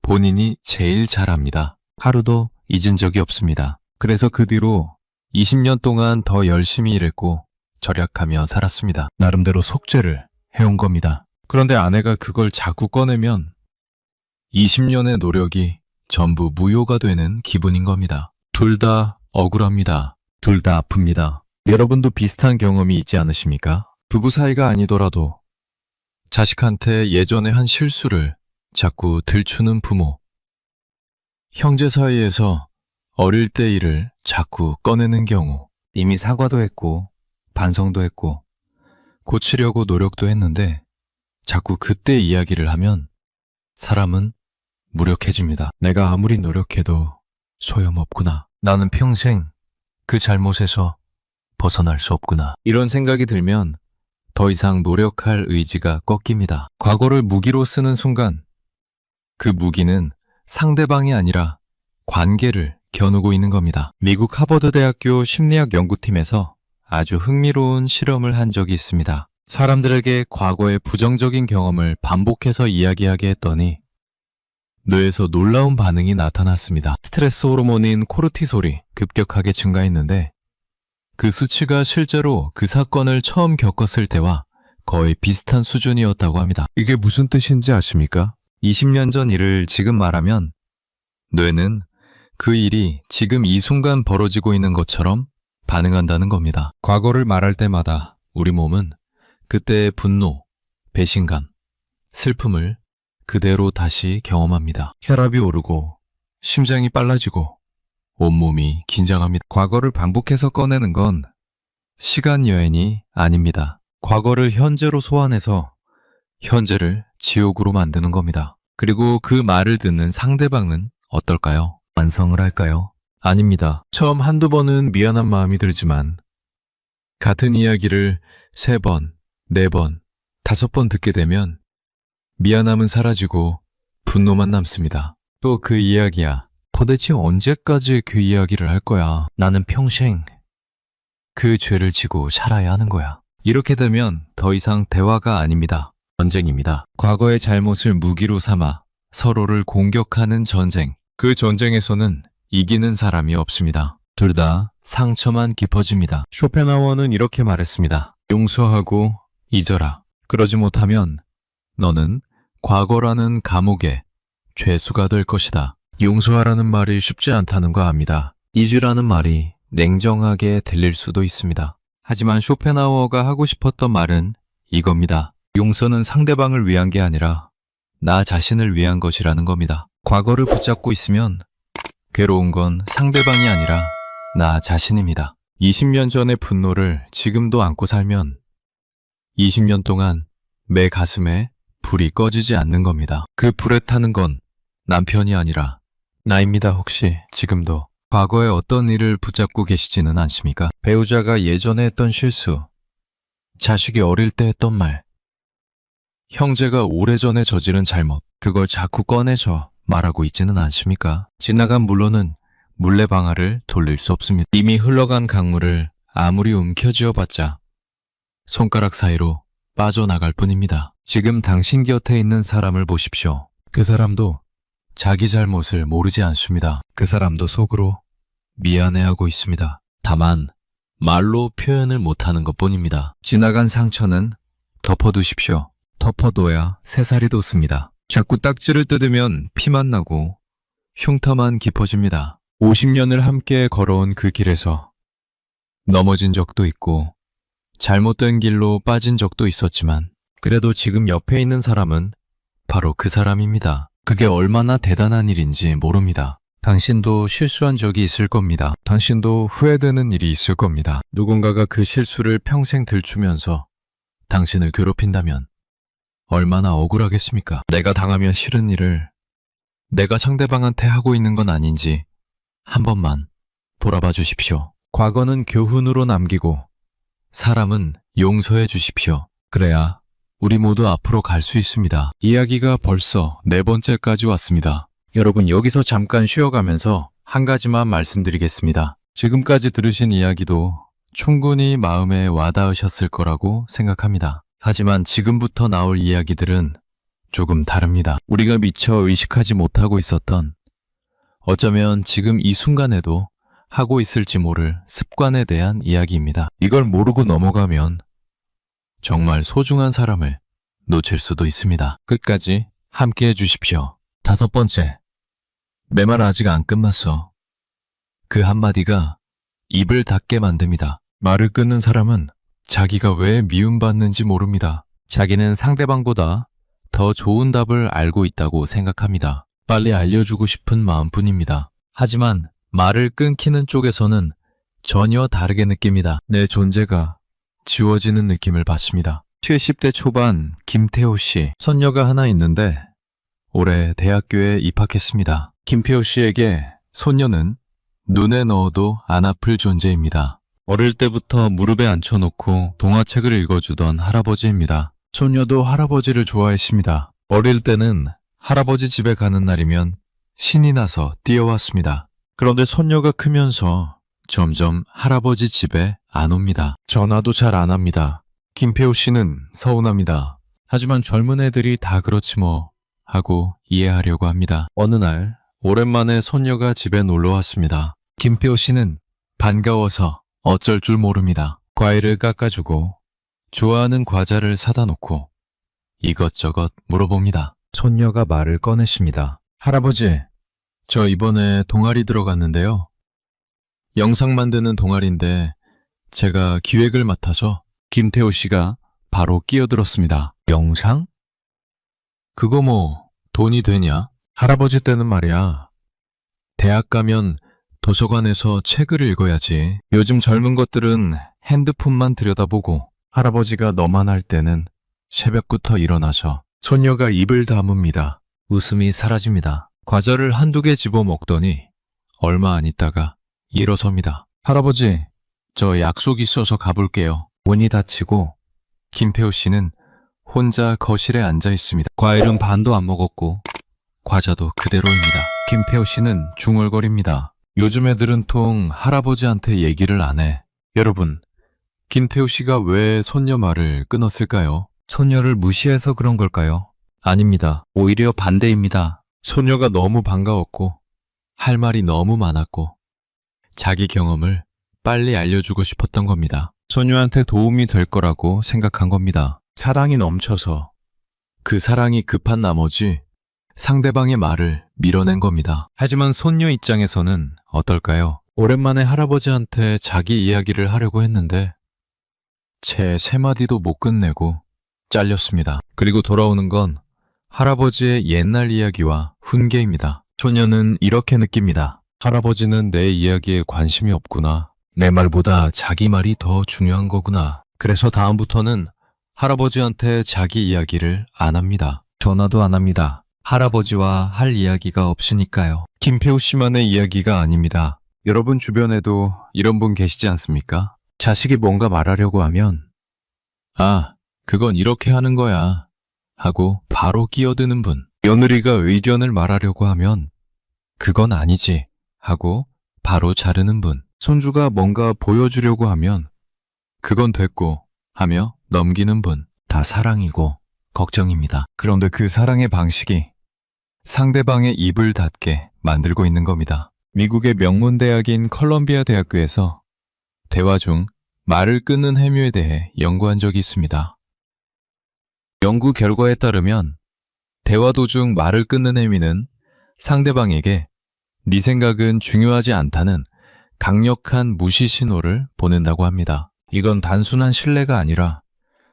본인이 제일 잘 압니다. 하루도 잊은 적이 없습니다. 그래서 그 뒤로 20년 동안 더 열심히 일했고 절약하며 살았습니다. 나름대로 속죄를 해온 겁니다. 그런데 아내가 그걸 자꾸 꺼내면 20년의 노력이 전부 무효가 되는 기분인 겁니다. 둘 다 억울합니다. 둘 다 아픕니다. 여러분도 비슷한 경험이 있지 않으십니까? 부부 사이가 아니더라도 자식한테 예전에 한 실수를 자꾸 들추는 부모, 형제 사이에서 어릴 때 일을 자꾸 꺼내는 경우, 이미 사과도 했고 반성도 했고 고치려고 노력도 했는데 자꾸 그때 이야기를 하면 사람은 무력해집니다. 내가 아무리 노력해도 소용없구나. 나는 평생 그 잘못에서 벗어날 수 없구나. 이런 생각이 들면 더 이상 노력할 의지가 꺾입니다. 과거를 무기로 쓰는 순간 그 무기는 상대방이 아니라 관계를 겨누고 있는 겁니다. 미국 하버드 대학교 심리학 연구팀에서 아주 흥미로운 실험을 한 적이 있습니다. 사람들에게 과거의 부정적인 경험을 반복해서 이야기하게 했더니 뇌에서 놀라운 반응이 나타났습니다. 스트레스 호르몬인 코르티솔이 급격하게 증가했는데 그 수치가 실제로 그 사건을 처음 겪었을 때와 거의 비슷한 수준이었다고 합니다. 이게 무슨 뜻인지 아십니까? 20년 전 일을 지금 말하면 뇌는 그 일이 지금 이 순간 벌어지고 있는 것처럼 반응한다는 겁니다. 과거를 말할 때마다 우리 몸은 그때의 분노, 배신감, 슬픔을 그대로 다시 경험합니다. 혈압이 오르고 심장이 빨라지고 온몸이 긴장합니다. 과거를 반복해서 꺼내는 건 시간 여행이 아닙니다. 과거를 현재로 소환해서 현재를 지옥으로 만드는 겁니다. 그리고 그 말을 듣는 상대방은 어떨까요? 완성을 할까요? 아닙니다. 처음 한두 번은 미안한 마음이 들지만 같은 이야기를 3번, 4번, 5번 듣게 되면 미안함은 사라지고 분노만 남습니다. 또 그 이야기야. 도대체 언제까지 그 이야기를 할 거야? 나는 평생 그 죄를 지고 살아야 하는 거야. 이렇게 되면 더 이상 대화가 아닙니다. 전쟁입니다. 과거의 잘못을 무기로 삼아 서로를 공격하는 전쟁. 그 전쟁에서는 이기는 사람이 없습니다. 둘 다 상처만 깊어집니다. 쇼펜하워는 이렇게 말했습니다. 용서하고 잊어라. 그러지 못하면 너는 과거라는 감옥에 죄수가 될 것이다. 용서하라는 말이 쉽지 않다는 거 압니다. 잊으라는 말이 냉정하게 들릴 수도 있습니다. 하지만 쇼펜하워가 하고 싶었던 말은 이겁니다. 용서는 상대방을 위한 게 아니라 나 자신을 위한 것이라는 겁니다. 과거를 붙잡고 있으면 괴로운 건 상대방이 아니라 나 자신입니다. 20년 전의 분노를 지금도 안고 살면 20년 동안 내 가슴에 불이 꺼지지 않는 겁니다. 그 불에 타는 건 남편이 아니라 나입니다. 혹시 지금도 과거에 어떤 일을 붙잡고 계시지는 않습니까? 배우자가 예전에 했던 실수, 자식이 어릴 때 했던 말, 형제가 오래전에 저지른 잘못, 그걸 자꾸 꺼내서 말하고 있지는 않습니까? 지나간 물로는 물레방아를 돌릴 수 없습니다. 이미 흘러간 강물을 아무리 움켜쥐어봤자 손가락 사이로 빠져나갈 뿐입니다. 지금 당신 곁에 있는 사람을 보십시오. 그 사람도 자기 잘못을 모르지 않습니다. 그 사람도 속으로 미안해하고 있습니다. 다만 말로 표현을 못하는 것뿐입니다. 지나간 상처는 덮어두십시오. 덮어둬야 새살이 돋습니다. 자꾸 딱지를 뜯으면 피만 나고 흉터만 깊어집니다. 50년을 함께 걸어온 그 길에서 넘어진 적도 있고 잘못된 길로 빠진 적도 있었지만 그래도 지금 옆에 있는 사람은 바로 그 사람입니다. 그게 얼마나 대단한 일인지 모릅니다. 당신도 실수한 적이 있을 겁니다. 당신도 후회되는 일이 있을 겁니다. 누군가가 그 실수를 평생 들추면서 당신을 괴롭힌다면 얼마나 억울하겠습니까? 내가 당하면 싫은 일을 내가 상대방한테 하고 있는 건 아닌지 한 번만 돌아봐 주십시오. 과거는 교훈으로 남기고 사람은 용서해 주십시오. 그래야 우리 모두 앞으로 갈 수 있습니다. 이야기가 벌써 4번째까지 왔습니다. 여러분 여기서 잠깐 쉬어가면서 한 가지만 말씀드리겠습니다. 지금까지 들으신 이야기도 충분히 마음에 와닿으셨을 거라고 생각합니다. 하지만 지금부터 나올 이야기들은 조금 다릅니다. 우리가 미처 의식하지 못하고 있었던 어쩌면 지금 이 순간에도 하고 있을지 모를 습관에 대한 이야기입니다. 이걸 모르고 넘어가면 정말 소중한 사람을 놓칠 수도 있습니다. 끝까지 함께 해주십시오. 5번째, 내 말 아직 안 끝났어. 그 한마디가 입을 닫게 만듭니다. 말을 끊는 사람은 자기가 왜 미움받는지 모릅니다. 자기는 상대방보다 더 좋은 답을 알고 있다고 생각합니다. 빨리 알려주고 싶은 마음뿐입니다. 하지만 말을 끊기는 쪽에서는 전혀 다르게 느낍니다. 내 존재가 지워지는 느낌을 받습니다. 70대 초반 김태호 씨, 선녀가 하나 있는데 올해 대학교에 입학했습니다. 김태호 씨에게 손녀는 눈에 넣어도 안 아플 존재입니다. 어릴 때부터 무릎에 앉혀놓고 동화책을 읽어주던 할아버지입니다. 손녀도 할아버지를 좋아했습니다. 어릴 때는 할아버지 집에 가는 날이면 신이 나서 뛰어왔습니다. 그런데 손녀가 크면서 점점 할아버지 집에 안 옵니다. 전화도 잘 안 합니다. 김태호 씨는 서운합니다. 하지만 젊은 애들이 다 그렇지 뭐 하고 이해하려고 합니다. 어느 날 오랜만에 손녀가 집에 놀러 왔습니다. 김태호 씨는 반가워서 어쩔 줄 모릅니다. 과일을 깎아주고 좋아하는 과자를 사다 놓고 이것저것 물어봅니다. 손녀가 말을 꺼내십니다. 할아버지, 저 이번에 동아리 들어갔는데요. 영상 만드는 동아리인데 제가 기획을 맡아서 김태호 씨가 바로 끼어들었습니다. 영상? 그거 뭐 돈이 되냐? 할아버지 때는 말이야. 대학 가면 도서관에서 책을 읽어야지. 요즘 젊은 것들은 핸드폰만 들여다보고 할아버지가 너만 할 때는 새벽부터 일어나셔 소녀가 입을 다뭅니다. 웃음이 사라집니다. 과자를 한두 개 집어 먹더니 얼마 안 있다가 일어섭니다. 할아버지, 저 약속 있어서 가볼게요. 문이 닫히고 김태우 씨는 혼자 거실에 앉아 있습니다. 과일은 반도 안 먹었고 과자도 그대로입니다. 김태우 씨는 중얼거립니다. 요즘 애들은 통 할아버지한테 얘기를 안 해. 여러분, 김태우 씨가 왜 손녀 말을 끊었을까요? 소녀를 무시해서 그런 걸까요? 아닙니다. 오히려 반대입니다. 소녀가 너무 반가웠고 할 말이 너무 많았고 자기 경험을 빨리 알려주고 싶었던 겁니다. 소녀한테 도움이 될 거라고 생각한 겁니다. 사랑이 넘쳐서 그 사랑이 급한 나머지 상대방의 말을 밀어낸 겁니다. 하지만 손녀 입장에서는 어떨까요? 오랜만에 할아버지한테 자기 이야기를 하려고 했는데 채 세 마디도 못 끝내고 잘렸습니다. 그리고 돌아오는 건 할아버지의 옛날 이야기와 훈계입니다. 소녀는 이렇게 느낍니다. 할아버지는 내 이야기에 관심이 없구나. 내 말보다 자기 말이 더 중요한 거구나. 그래서 다음부터는 할아버지한테 자기 이야기를 안 합니다. 전화도 안 합니다. 할아버지와 할 이야기가 없으니까요. 김태우 씨만의 이야기가 아닙니다. 여러분 주변에도 이런 분 계시지 않습니까? 자식이 뭔가 말하려고 하면 아, 그건 이렇게 하는 거야 하고 바로 끼어드는 분. 며느리가 의견을 말하려고 하면 그건 아니지 하고 바로 자르는 분. 손주가 뭔가 보여주려고 하면 그건 됐고 하며 넘기는 분. 다 사랑이고 걱정입니다. 그런데 그 사랑의 방식이 상대방의 입을 닫게 만들고 있는 겁니다. 미국의 명문 대학인 컬럼비아 대학교에서 대화 중 말을 끊는 행위에 대해 연구한 적이 있습니다. 연구 결과에 따르면 대화 도중 말을 끊는 행위는 상대방에게 네 생각은 중요하지 않다는 강력한 무시 신호를 보낸다고 합니다. 이건 단순한 신뢰가 아니라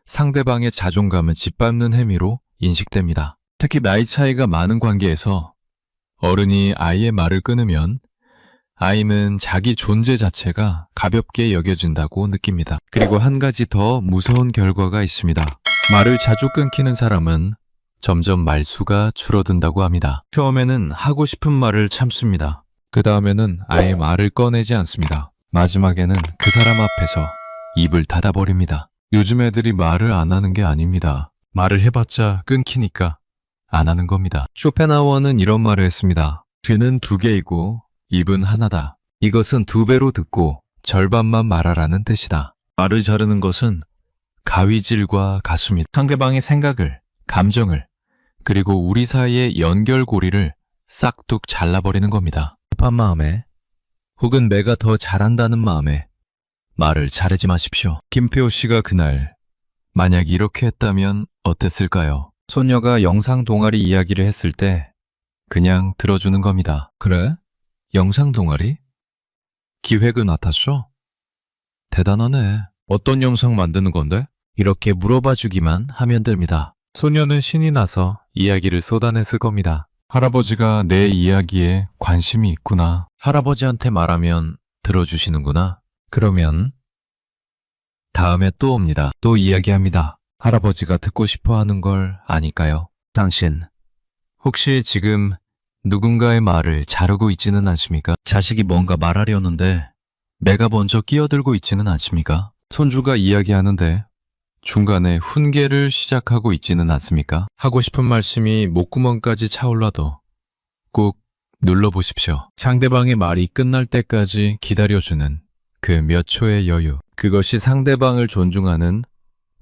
상대방의 자존감을 짓밟는 행위로 인식됩니다. 특히 나이 차이가 많은 관계에서 어른이 아이의 말을 끊으면 아이는 자기 존재 자체가 가볍게 여겨진다고 느낍니다. 그리고 한 가지 더 무서운 결과가 있습니다. 말을 자주 끊기는 사람은 점점 말수가 줄어든다고 합니다. 처음에는 하고 싶은 말을 참습니다. 그 다음에는 아예 말을 꺼내지 않습니다. 마지막에는 그 사람 앞에서 입을 닫아버립니다. 요즘 애들이 말을 안 하는 게 아닙니다. 말을 해봤자 끊기니까 안 하는 겁니다. 쇼펜하우어는 이런 말을 했습니다. 귀는 두 개이고 입은 하나다. 이것은 두 배로 듣고 절반만 말하라는 뜻이다. 말을 자르는 것은 가위질과 같습니다. 상대방의 생각을, 감정을, 그리고 우리 사이의 연결고리를 싹둑 잘라버리는 겁니다. 급한 마음에 혹은 내가 더 잘한다는 마음에 말을 자르지 마십시오. 김태호 씨가 그날 만약 이렇게 했다면 어땠을까요? 소녀가 영상 동아리 이야기를 했을 때 그냥 들어주는 겁니다. 그래? 영상 동아리? 기획을 맡았어? 대단하네. 어떤 영상 만드는 건데? 이렇게 물어봐 주기만 하면 됩니다. 소녀는 신이 나서 이야기를 쏟아냈을 겁니다. 할아버지가 내 이야기에 관심이 있구나. 할아버지한테 말하면 들어주시는구나. 그러면 다음에 또 옵니다. 또 이야기합니다. 할아버지가 듣고 싶어 하는 걸 아니까요. 당신, 혹시 지금 누군가의 말을 자르고 있지는 않습니까? 자식이 뭔가 말하려는데 내가 먼저 끼어들고 있지는 않습니까? 손주가 이야기하는데 중간에 훈계를 시작하고 있지는 않습니까? 하고 싶은 말씀이 목구멍까지 차올라도 꾹 눌러보십시오. 상대방의 말이 끝날 때까지 기다려주는 그 몇 초의 여유. 그것이 상대방을 존중하는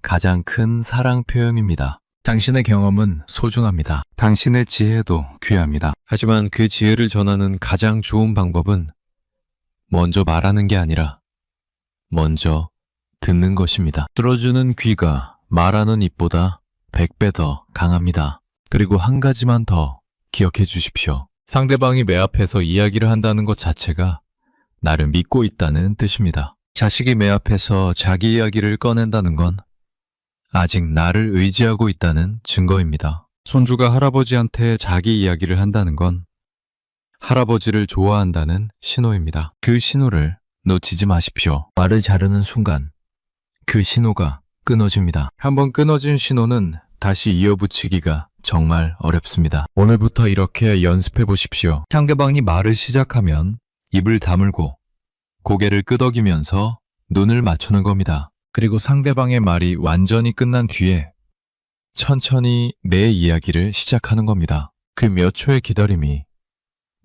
가장 큰 사랑 표현입니다. 당신의 경험은 소중합니다. 당신의 지혜도 귀합니다. 하지만 그 지혜를 전하는 가장 좋은 방법은 먼저 말하는 게 아니라 먼저 듣는 것입니다. 들어주는 귀가 말하는 입보다 100배 더 강합니다. 그리고 한 가지만 더 기억해 주십시오. 상대방이 내 앞에서 이야기를 한다는 것 자체가 나를 믿고 있다는 뜻입니다. 자식이 내 앞에서 자기 이야기를 꺼낸다는 건 아직 나를 의지하고 있다는 증거입니다. 손주가 할아버지한테 자기 이야기를 한다는 건 할아버지를 좋아한다는 신호입니다. 그 신호를 놓치지 마십시오. 말을 자르는 순간 그 신호가 끊어집니다. 한번 끊어진 신호는 다시 이어붙이기가 정말 어렵습니다. 오늘부터 이렇게 연습해 보십시오. 상대방이 말을 시작하면 입을 다물고 고개를 끄덕이면서 눈을 맞추는 겁니다. 그리고 상대방의 말이 완전히 끝난 뒤에 천천히 내 이야기를 시작하는 겁니다. 그 몇 초의 기다림이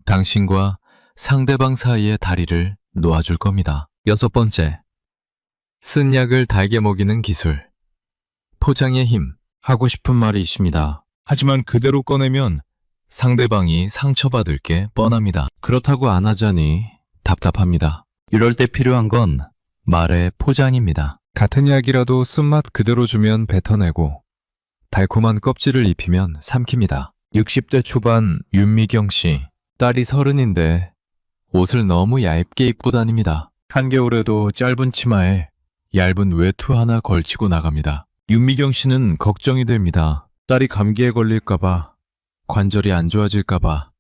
당신과 상대방 사이의 다리를 놓아줄 겁니다. 6번째, 쓴 약을 달게 먹이는 기술. 포장의 힘. 하고 싶은 말이 있습니다. 하지만 그대로 꺼내면 상대방이 상처받을 게 뻔합니다. 그렇다고 안 하자니 답답합니다. 이럴 때 필요한 건 말의 포장입니다. 같은 이야기라도 쓴맛 그대로 주면 뱉어내고 달콤한 껍질을 입히면 삼킵니다. 60대 초반 윤미경 씨. 딸이 30인데 옷을 너무 얇게 입고 다닙니다. 한겨울에도 짧은 치마에 얇은 외투 하나 걸치고 나갑니다. 윤미경 씨는 걱정이 됩니다. 딸이 감기에 걸릴까봐, 관절이 안 좋아질까봐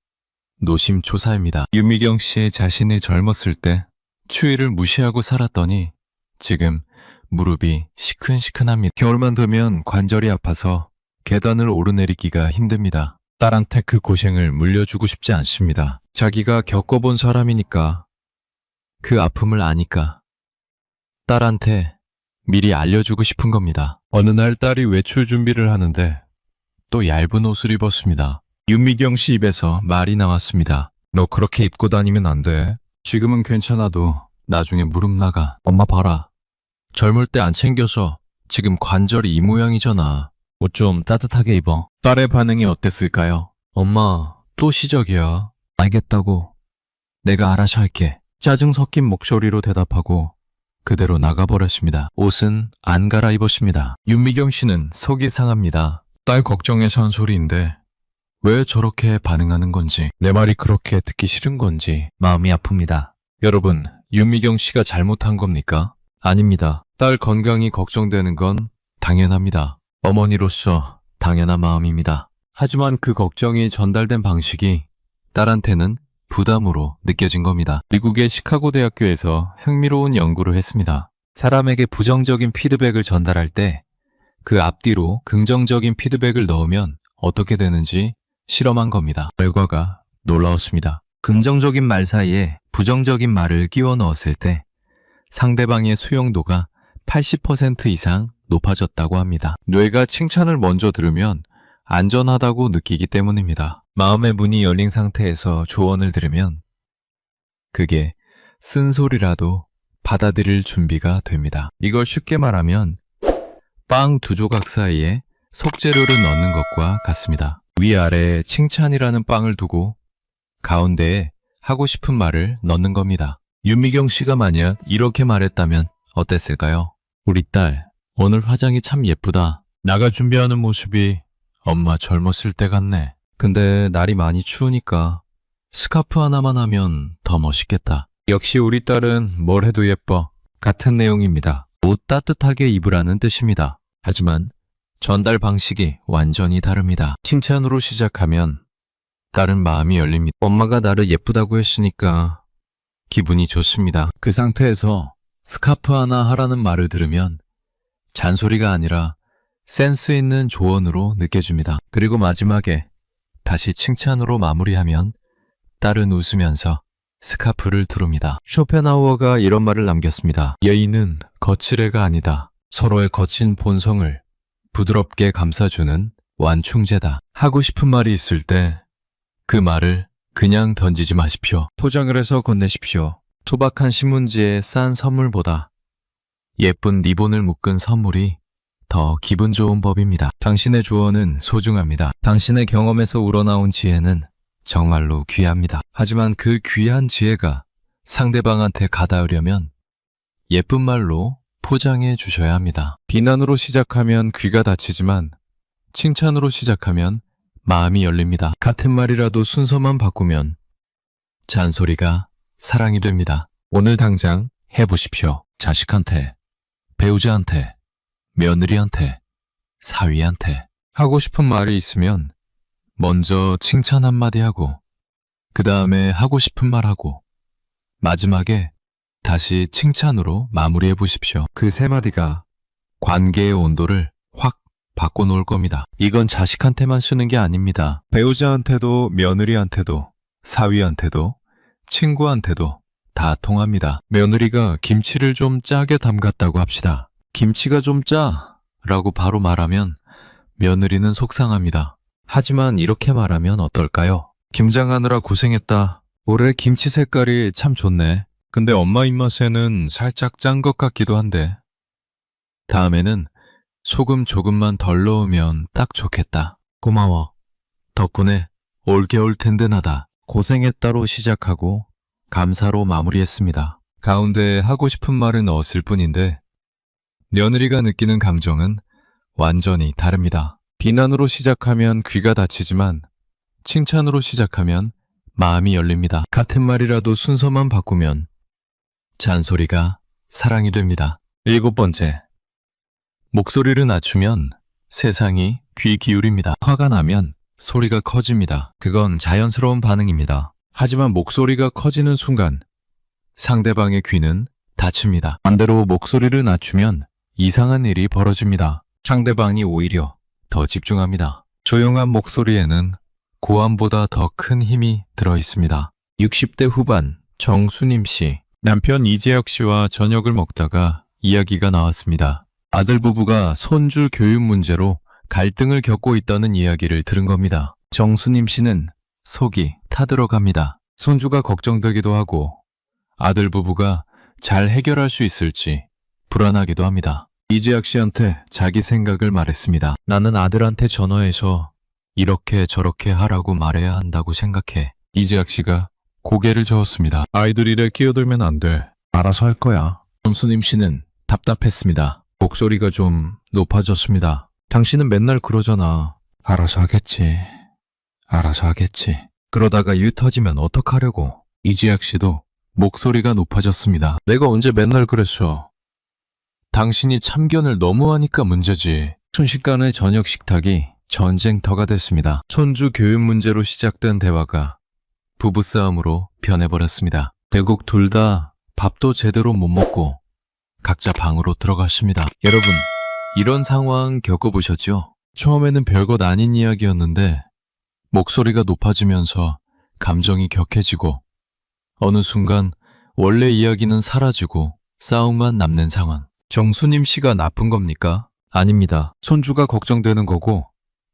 노심초사입니다. 윤미경 씨 자신이 젊었을 때 추위를 무시하고 살았더니 지금 무릎이 시큰시큰합니다. 겨울만 되면 관절이 아파서 계단을 오르내리기가 힘듭니다. 딸한테 그 고생을 물려주고 싶지 않습니다. 자기가 겪어본 사람이니까, 그 아픔을 아니까 딸한테 미리 알려주고 싶은 겁니다. 어느 날 딸이 외출 준비를 하는데 또 얇은 옷을 입었습니다. 윤미경 씨 입에서 말이 나왔습니다. 너 그렇게 입고 다니면 안 돼. 지금은 괜찮아도 나중에 무릎 나가. 엄마 봐라. 젊을 때 안 챙겨서 지금 관절이 이 모양이잖아. 옷 좀 따뜻하게 입어. 딸의 반응이 어땠을까요? 엄마, 또 시작이야. 알겠다고. 내가 알아서 할게. 짜증 섞인 목소리로 대답하고 그대로 나가버렸습니다. 옷은 안 갈아입었습니다. 윤미경 씨는 속이 상합니다. 딸 걱정해서 한 소리인데 왜 저렇게 반응하는 건지, 내 말이 그렇게 듣기 싫은 건지 마음이 아픕니다. 여러분, 윤미경 씨가 잘못한 겁니까? 아닙니다. 딸 건강이 걱정되는 건 당연합니다. 어머니로서 당연한 마음입니다. 하지만 그 걱정이 전달된 방식이 딸한테는 부담으로 느껴진 겁니다. 미국의 시카고 대학교에서 흥미로운 연구를 했습니다. 사람에게 부정적인 피드백을 전달할 때 그 앞뒤로 긍정적인 피드백을 넣으면 어떻게 되는지 실험한 겁니다. 결과가 놀라웠습니다. 긍정적인 말 사이에 부정적인 말을 끼워 넣었을 때 상대방의 수용도가 80% 이상 높아졌다고 합니다. 뇌가 칭찬을 먼저 들으면 안전하다고 느끼기 때문입니다. 마음의 문이 열린 상태에서 조언을 들으면 그게 쓴소리라도 받아들일 준비가 됩니다. 이걸 쉽게 말하면 빵 두 조각 사이에 속재료를 넣는 것과 같습니다. 위아래에 칭찬이라는 빵을 두고 가운데에 하고 싶은 말을 넣는 겁니다. 윤미경 씨가 만약 이렇게 말했다면 어땠을까요? 우리 딸, 오늘 화장이 참 예쁘다. 나가 준비하는 모습이 엄마 젊었을 때 같네. 근데 날이 많이 추우니까 스카프 하나만 하면 더 멋있겠다. 역시 우리 딸은 뭘 해도 예뻐. 같은 내용입니다. 옷 따뜻하게 입으라는 뜻입니다. 하지만 전달 방식이 완전히 다릅니다. 칭찬으로 시작하면 딸은 마음이 열립니다. 엄마가 나를 예쁘다고 했으니까 기분이 좋습니다. 그 상태에서 스카프 하나 하라는 말을 들으면 잔소리가 아니라 센스 있는 조언으로 느껴집니다. 그리고 마지막에 다시 칭찬으로 마무리하면 딸은 웃으면서 스카프를 두릅니다. 쇼펜하우어가 이런 말을 남겼습니다. 예의는 거칠애가 아니다. 서로의 거친 본성을 부드럽게 감싸주는 완충제다. 하고 싶은 말이 있을 때 그 말을 그냥 던지지 마십시오. 포장을 해서 건네십시오. 투박한 신문지에 싼 선물보다 예쁜 리본을 묶은 선물이 더 기분 좋은 법입니다. 당신의 조언은 소중합니다. 당신의 경험에서 우러나온 지혜는 정말로 귀합니다. 하지만 그 귀한 지혜가 상대방한테 가닿으려면 예쁜 말로 포장해 주셔야 합니다. 비난으로 시작하면 귀가 다치지만 칭찬으로 시작하면 마음이 열립니다. 같은 말이라도 순서만 바꾸면 잔소리가 사랑이 됩니다. 오늘 당장 해보십시오. 자식한테, 배우자한테, 며느리한테, 사위한테 하고 싶은 말이 있으면 먼저 칭찬 한마디 하고 그 다음에 하고 싶은 말 하고 마지막에 다시 칭찬으로 마무리해 보십시오. 그 세 마디가 관계의 온도를 확 바꿔놓을 겁니다. 이건 자식한테만 쓰는 게 아닙니다. 배우자한테도, 며느리한테도, 사위한테도, 친구한테도 다 통합니다. 며느리가 김치를 좀 짜게 담갔다고 합시다. 김치가 좀 짜 라고 바로 말하면 며느리는 속상합니다. 하지만 이렇게 말하면 어떨까요? 김장하느라 고생했다. 올해 김치 색깔이 참 좋네. 근데 엄마 입맛에는 살짝 짠 것 같기도 한데. 다음에는 소금 조금만 덜 넣으면 딱 좋겠다. 고마워. 덕분에 올겨울 든든하다. 고생했다로 시작하고 감사로 마무리했습니다. 가운데 하고 싶은 말을 넣었을 뿐인데 며느리가 느끼는 감정은 완전히 다릅니다. 비난으로 시작하면 귀가 다치지만 칭찬으로 시작하면 마음이 열립니다. 같은 말이라도 순서만 바꾸면 잔소리가 사랑이 됩니다. 7번째, 목소리를 낮추면 세상이 귀 기울입니다. 화가 나면 소리가 커집니다. 그건 자연스러운 반응입니다. 하지만 목소리가 커지는 순간 상대방의 귀는 닫힙니다. 반대로 목소리를 낮추면 이상한 일이 벌어집니다. 상대방이 오히려 더 집중합니다. 조용한 목소리에는 고함보다 더 큰 힘이 들어 있습니다. 60대 후반 정수님 씨, 남편 이재혁 씨와 저녁을 먹다가 이야기가 나왔습니다. 아들 부부가 손주 교육 문제로 갈등을 겪고 있다는 이야기를 들은 겁니다. 정수님 씨는 속이 타들어갑니다. 손주가 걱정되기도 하고 아들 부부가 잘 해결할 수 있을지 불안하기도 합니다. 이재학 씨한테 자기 생각을 말했습니다. 나는 아들한테 전화해서 이렇게 저렇게 하라고 말해야 한다고 생각해. 이재학 씨가 고개를 저었습니다. 아이들 일에 끼어들면 안 돼. 알아서 할 거야. 정수님 씨는 답답했습니다. 목소리가 좀 높아졌습니다. 당신은 맨날 그러잖아. 알아서 하겠지. 알아서 하겠지. 그러다가 일 터지면 어떡하려고. 이지학 씨도 목소리가 높아졌습니다. 내가 언제 맨날 그랬어. 당신이 참견을 너무 하니까 문제지. 순식간에 저녁 식탁이 전쟁터가 됐습니다. 손주 교육 문제로 시작된 대화가 부부싸움으로 변해버렸습니다. 결국 둘 다 밥도 제대로 못 먹고 각자 방으로 들어갔습니다. 여러분, 이런 상황 겪어보셨죠? 처음에는 별것 아닌 이야기였는데 목소리가 높아지면서 감정이 격해지고 어느 순간 원래 이야기는 사라지고 싸움만 남는 상황. 정수님 씨가 나쁜 겁니까? 아닙니다. 손주가 걱정되는 거고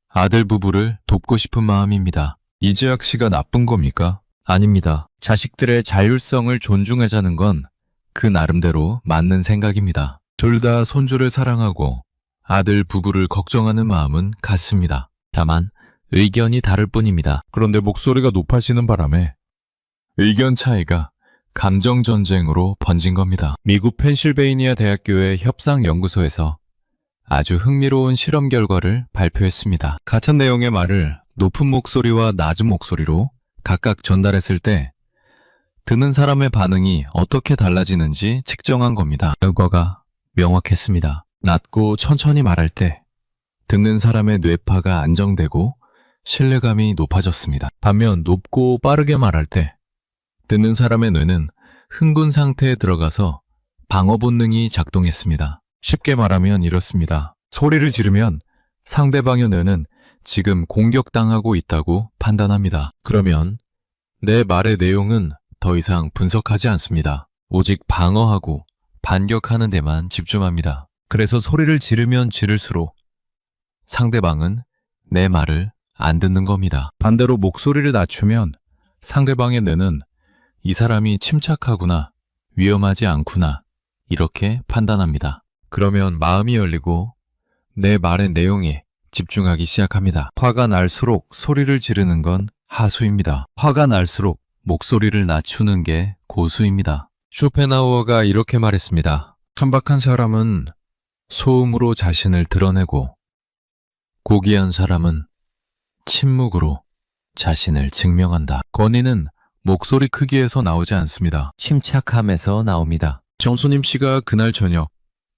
아들 부부를 돕고 싶은 마음입니다. 이재학 씨가 나쁜 겁니까? 아닙니다. 자식들의 자율성을 존중하자는 건 그 나름대로 맞는 생각입니다. 둘 다 손주를 사랑하고 아들 부부를 걱정하는 마음은 같습니다. 다만 의견이 다를 뿐입니다. 그런데 목소리가 높아지는 바람에 의견 차이가 감정 전쟁으로 번진 겁니다. 미국 펜실베이니아 대학교의 협상연구소에서 아주 흥미로운 실험 결과를 발표했습니다. 같은 내용의 말을 높은 목소리와 낮은 목소리로 각각 전달했을 때 듣는 사람의 반응이 어떻게 달라지는지 측정한 겁니다. 결과가 명확했습니다. 낮고 천천히 말할 때 듣는 사람의 뇌파가 안정되고 신뢰감이 높아졌습니다. 반면 높고 빠르게 말할 때 듣는 사람의 뇌는 흥분 상태에 들어가서 방어 본능이 작동했습니다. 쉽게 말하면 이렇습니다. 소리를 지르면 상대방의 뇌는 지금 공격당하고 있다고 판단합니다. 그러면 내 말의 내용은 더 이상 분석하지 않습니다. 오직 방어하고 반격하는 데만 집중합니다. 그래서 소리를 지르면 지를수록 상대방은 내 말을 안 듣는 겁니다. 반대로 목소리를 낮추면 상대방의 뇌는 이 사람이 침착하구나, 위험하지 않구나 이렇게 판단합니다. 그러면 마음이 열리고 내 말의 내용에 집중하기 시작합니다. 화가 날수록 소리를 지르는 건 하수입니다. 화가 날수록 목소리를 낮추는 게 고수입니다. 쇼펜하우어가 이렇게 말했습니다. 천박한 사람은 소음으로 자신을 드러내고 고귀한 사람은 침묵으로 자신을 증명한다. 권위는 목소리 크기에서 나오지 않습니다. 침착함에서 나옵니다. 정수님 씨가 그날 저녁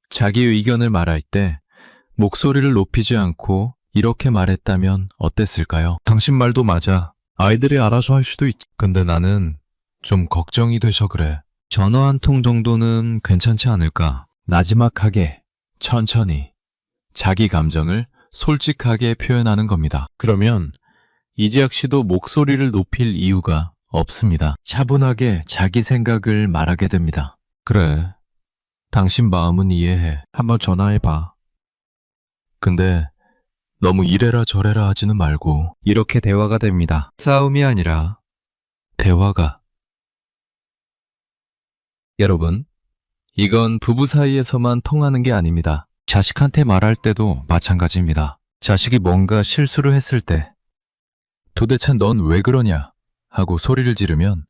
자기 의견을 말할 때 목소리를 높이지 않고 이렇게 말했다면 어땠을까요? 당신 말도 맞아. 아이들이 알아서 할 수도 있지. 근데 나는 좀 걱정이 돼서 그래. 전화 한 통 정도는 괜찮지 않을까? 나지막하게 천천히 자기 감정을 솔직하게 표현하는 겁니다. 그러면 이지학 씨도 목소리를 높일 이유가 없습니다. 차분하게 자기 생각을 말하게 됩니다. 그래, 당신 마음은 이해해. 한번 전화해봐. 근데 너무 이래라 저래라 하지는 말고. 이렇게 대화가 됩니다. 싸움이 아니라 대화가. 여러분, 이건 부부 사이에서만 통하는 게 아닙니다. 자식한테 말할 때도 마찬가지입니다. 자식이 뭔가 실수를 했을 때 도대체 넌 왜 그러냐 하고 소리를 지르면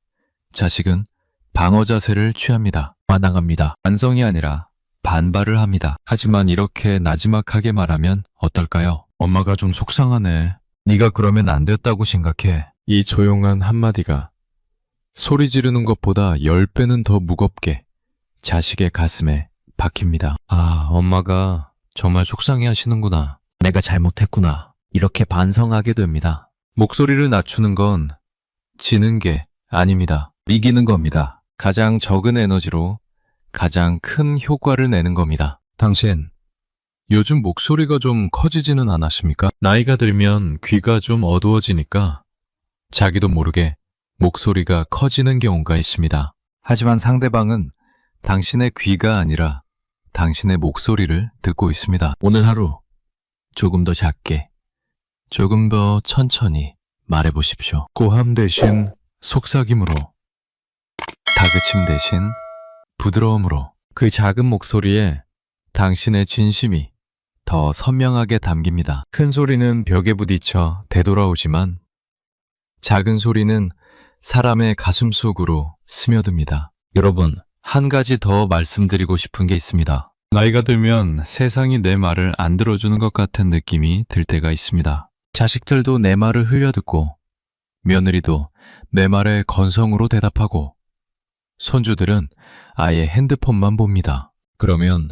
자식은 방어 자세를 취합니다. 반항합니다. 반성이 아니라 반발을 합니다. 하지만 이렇게 나지막하게 말하면 어떨까요? 엄마가 좀 속상하네. 네가 그러면 안 됐다고 생각해. 이 조용한 한마디가 소리 지르는 것보다 10배는 더 무겁게 자식의 가슴에 박힙니다. 아, 엄마가 정말 속상해 하시는구나. 내가 잘못했구나. 이렇게 반성하게 됩니다. 목소리를 낮추는 건 지는 게 아닙니다. 이기는 겁니다. 가장 적은 에너지로 가장 큰 효과를 내는 겁니다. 당신, 요즘 목소리가 좀 커지지는 않았습니까? 나이가 들면 귀가 좀 어두워지니까 자기도 모르게 목소리가 커지는 경우가 있습니다. 하지만 상대방은 당신의 귀가 아니라 당신의 목소리를 듣고 있습니다. 오늘 하루 조금 더 작게, 조금 더 천천히 말해보십시오. 고함 대신 속삭임으로, 다그침 대신 부드러움으로 그 작은 목소리에 당신의 진심이 더 선명하게 담깁니다. 큰 소리는 벽에 부딪혀 되돌아오지만 작은 소리는 사람의 가슴 속으로 스며듭니다. 여러분, 한 가지 더 말씀드리고 싶은 게 있습니다. 나이가 들면 세상이 내 말을 안 들어주는 것 같은 느낌이 들 때가 있습니다. 자식들도 내 말을 흘려듣고 며느리도 내 말에 건성으로 대답하고 손주들은 아예 핸드폰만 봅니다. 그러면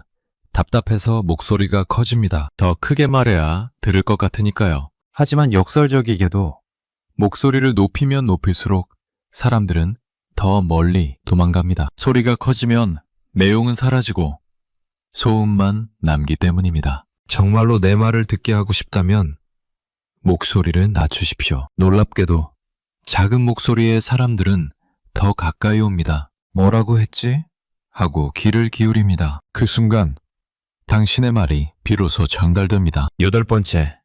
답답해서 목소리가 커집니다. 더 크게 말해야 들을 것 같으니까요. 하지만 역설적이게도 목소리를 높이면 높일수록 사람들은 더 멀리 도망갑니다. 소리가 커지면 내용은 사라지고 소음만 남기 때문입니다. 정말로 내 말을 듣게 하고 싶다면 목소리를 낮추십시오. 놀랍게도 작은 목소리의 사람들은 더 가까이 옵니다. 뭐라고 했지? 하고 귀를 기울입니다. 그 순간 당신의 말이 비로소 전달됩니다. 8번째.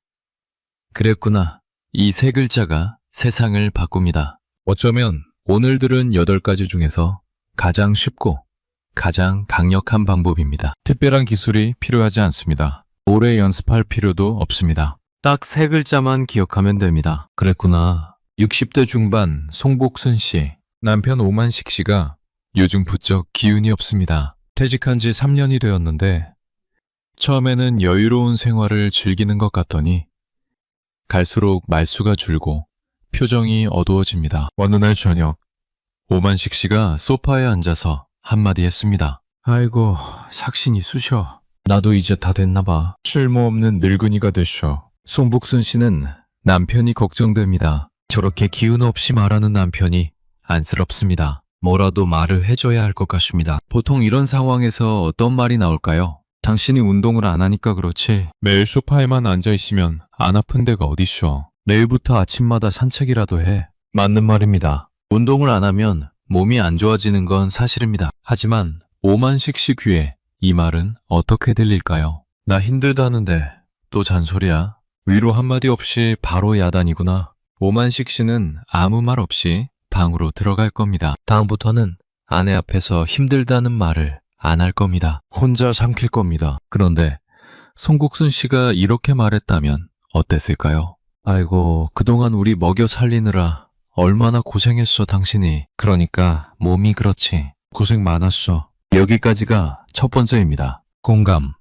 그랬구나. 이 세 글자가 세상을 바꿉니다. 어쩌면 오늘 들은 8가지 중에서 가장 쉽고 가장 강력한 방법입니다. 특별한 기술이 필요하지 않습니다. 오래 연습할 필요도 없습니다. 딱 3글자만 기억하면 됩니다. 그랬구나. 60대 중반 송복순 씨, 남편 오만식 씨가 요즘 부쩍 기운이 없습니다. 퇴직한 지 3년이 되었는데 처음에는 여유로운 생활을 즐기는 것 같더니 갈수록 말수가 줄고 표정이 어두워집니다. 어느 날 저녁 오만식 씨가 소파에 앉아서 한마디 했습니다. 아이고, 삭신이 쑤셔. 나도 이제 다 됐나 봐. 쓸모없는 늙은이가 됐쇼. 송복순 씨는 남편이 걱정됩니다. 저렇게 기운 없이 말하는 남편이 안쓰럽습니다. 뭐라도 말을 해줘야 할 것 같습니다. 보통 이런 상황에서 어떤 말이 나올까요? 당신이 운동을 안 하니까 그렇지. 매일 소파에만 앉아있으면 안 아픈 데가 어딨쇼. 내일부터 아침마다 산책이라도 해. 맞는 말입니다. 운동을 안 하면 몸이 안 좋아지는 건 사실입니다. 하지만 오만식 씨 귀에 이 말은 어떻게 들릴까요? 나 힘들다는데 또 잔소리야. 위로 한마디 없이 바로 야단이구나. 오만식 씨는 아무 말 없이 방으로 들어갈 겁니다. 다음부터는 아내 앞에서 힘들다는 말을 안 할 겁니다. 혼자 삼킬 겁니다. 그런데 송국순 씨가 이렇게 말했다면 어땠을까요? 아이고, 그동안 우리 먹여 살리느라 얼마나 고생했어, 당신이. 그러니까 몸이 그렇지. 고생 많았어. 여기까지가 첫 번째입니다. 공감.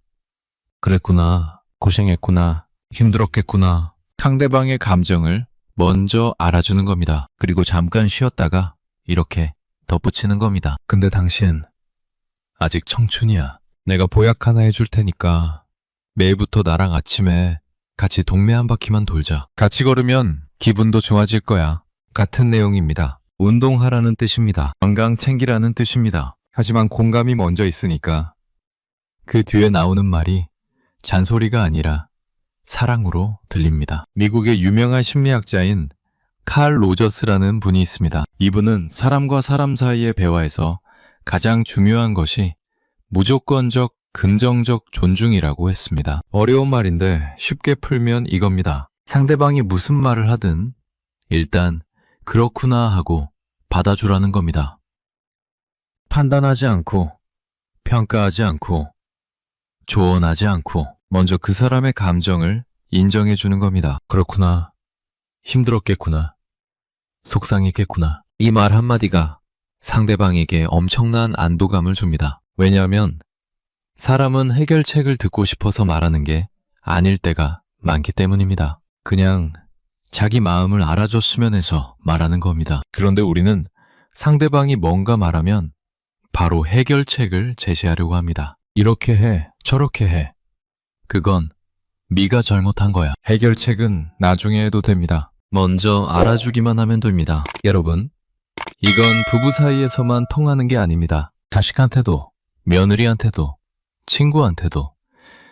그랬구나. 고생했구나. 힘들었겠구나. 상대방의 감정을 먼저 알아주는 겁니다. 그리고 잠깐 쉬었다가 이렇게 덧붙이는 겁니다. 근데 당신 아직 청춘이야. 내가 보약 하나 해줄 테니까 매일부터 나랑 아침에 같이 동네 한 바퀴만 돌자. 같이 걸으면 기분도 좋아질 거야. 같은 내용입니다. 운동하라는 뜻입니다. 건강 챙기라는 뜻입니다. 하지만 공감이 먼저 있으니까 그 뒤에 나오는 말이 잔소리가 아니라 사랑으로 들립니다. 미국의 유명한 심리학자인 칼 로저스라는 분이 있습니다. 이분은 사람과 사람 사이의 대화에서 가장 중요한 것이 무조건적 긍정적 존중이라고 했습니다. 어려운 말인데 쉽게 풀면 이겁니다. 상대방이 무슨 말을 하든 일단 그렇구나 하고 받아주라는 겁니다. 판단하지 않고 평가하지 않고 조언하지 않고 먼저 그 사람의 감정을 인정해 주는 겁니다. 그렇구나. 힘들었겠구나. 속상했겠구나. 이 말 한마디가 상대방에게 엄청난 안도감을 줍니다. 왜냐하면 사람은 해결책을 듣고 싶어서 말하는 게 아닐 때가 많기 때문입니다. 그냥 자기 마음을 알아줬으면 해서 말하는 겁니다. 그런데 우리는 상대방이 뭔가 말하면 바로 해결책을 제시하려고 합니다. 이렇게 해, 저렇게 해. 그건 네가 잘못한 거야. 해결책은 나중에 해도 됩니다. 먼저 알아주기만 하면 됩니다. 여러분, 이건 부부 사이에서만 통하는 게 아닙니다. 자식한테도, 며느리한테도, 친구한테도,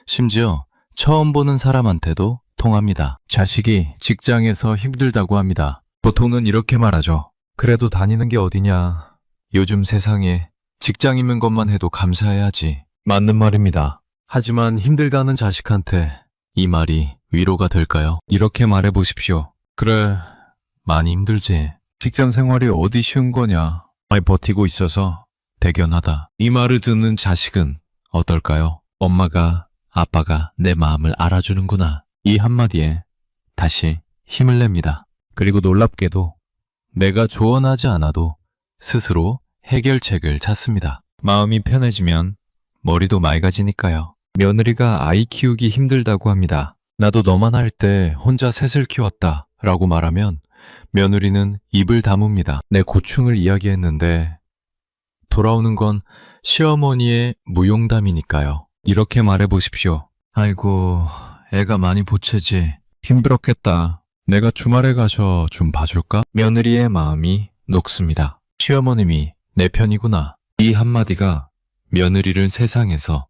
심지어 처음 보는 사람한테도 통합니다. 자식이 직장에서 힘들다고 합니다. 보통은 이렇게 말하죠. 그래도 다니는 게 어디냐. 요즘 세상에 직장 있는 것만 해도 감사해야지. 맞는 말입니다. 하지만 힘들다는 자식한테 이 말이 위로가 될까요? 이렇게 말해 보십시오. 그래, 많이 힘들지. 직장 생활이 어디 쉬운 거냐. 많이 버티고 있어서 대견하다. 이 말을 듣는 자식은 어떨까요? 엄마가, 아빠가 내 마음을 알아주는구나. 이 한마디에 다시 힘을 냅니다. 그리고 놀랍게도 내가 조언하지 않아도 스스로 해결책을 찾습니다. 마음이 편해지면 머리도 맑아지니까요. 며느리가 아이 키우기 힘들다고 합니다. 나도 너만 할 때 혼자 셋을 키웠다 라고 말하면 며느리는 입을 다뭅니다. 내 고충을 이야기했는데 돌아오는 건 시어머니의 무용담이니까요. 이렇게 말해보십시오. 아이고, 애가 많이 보채지. 힘들었겠다. 내가 주말에 가서 좀 봐줄까? 며느리의 마음이 녹습니다. 시어머님이 내 편이구나. 이 한마디가 며느리를 세상에서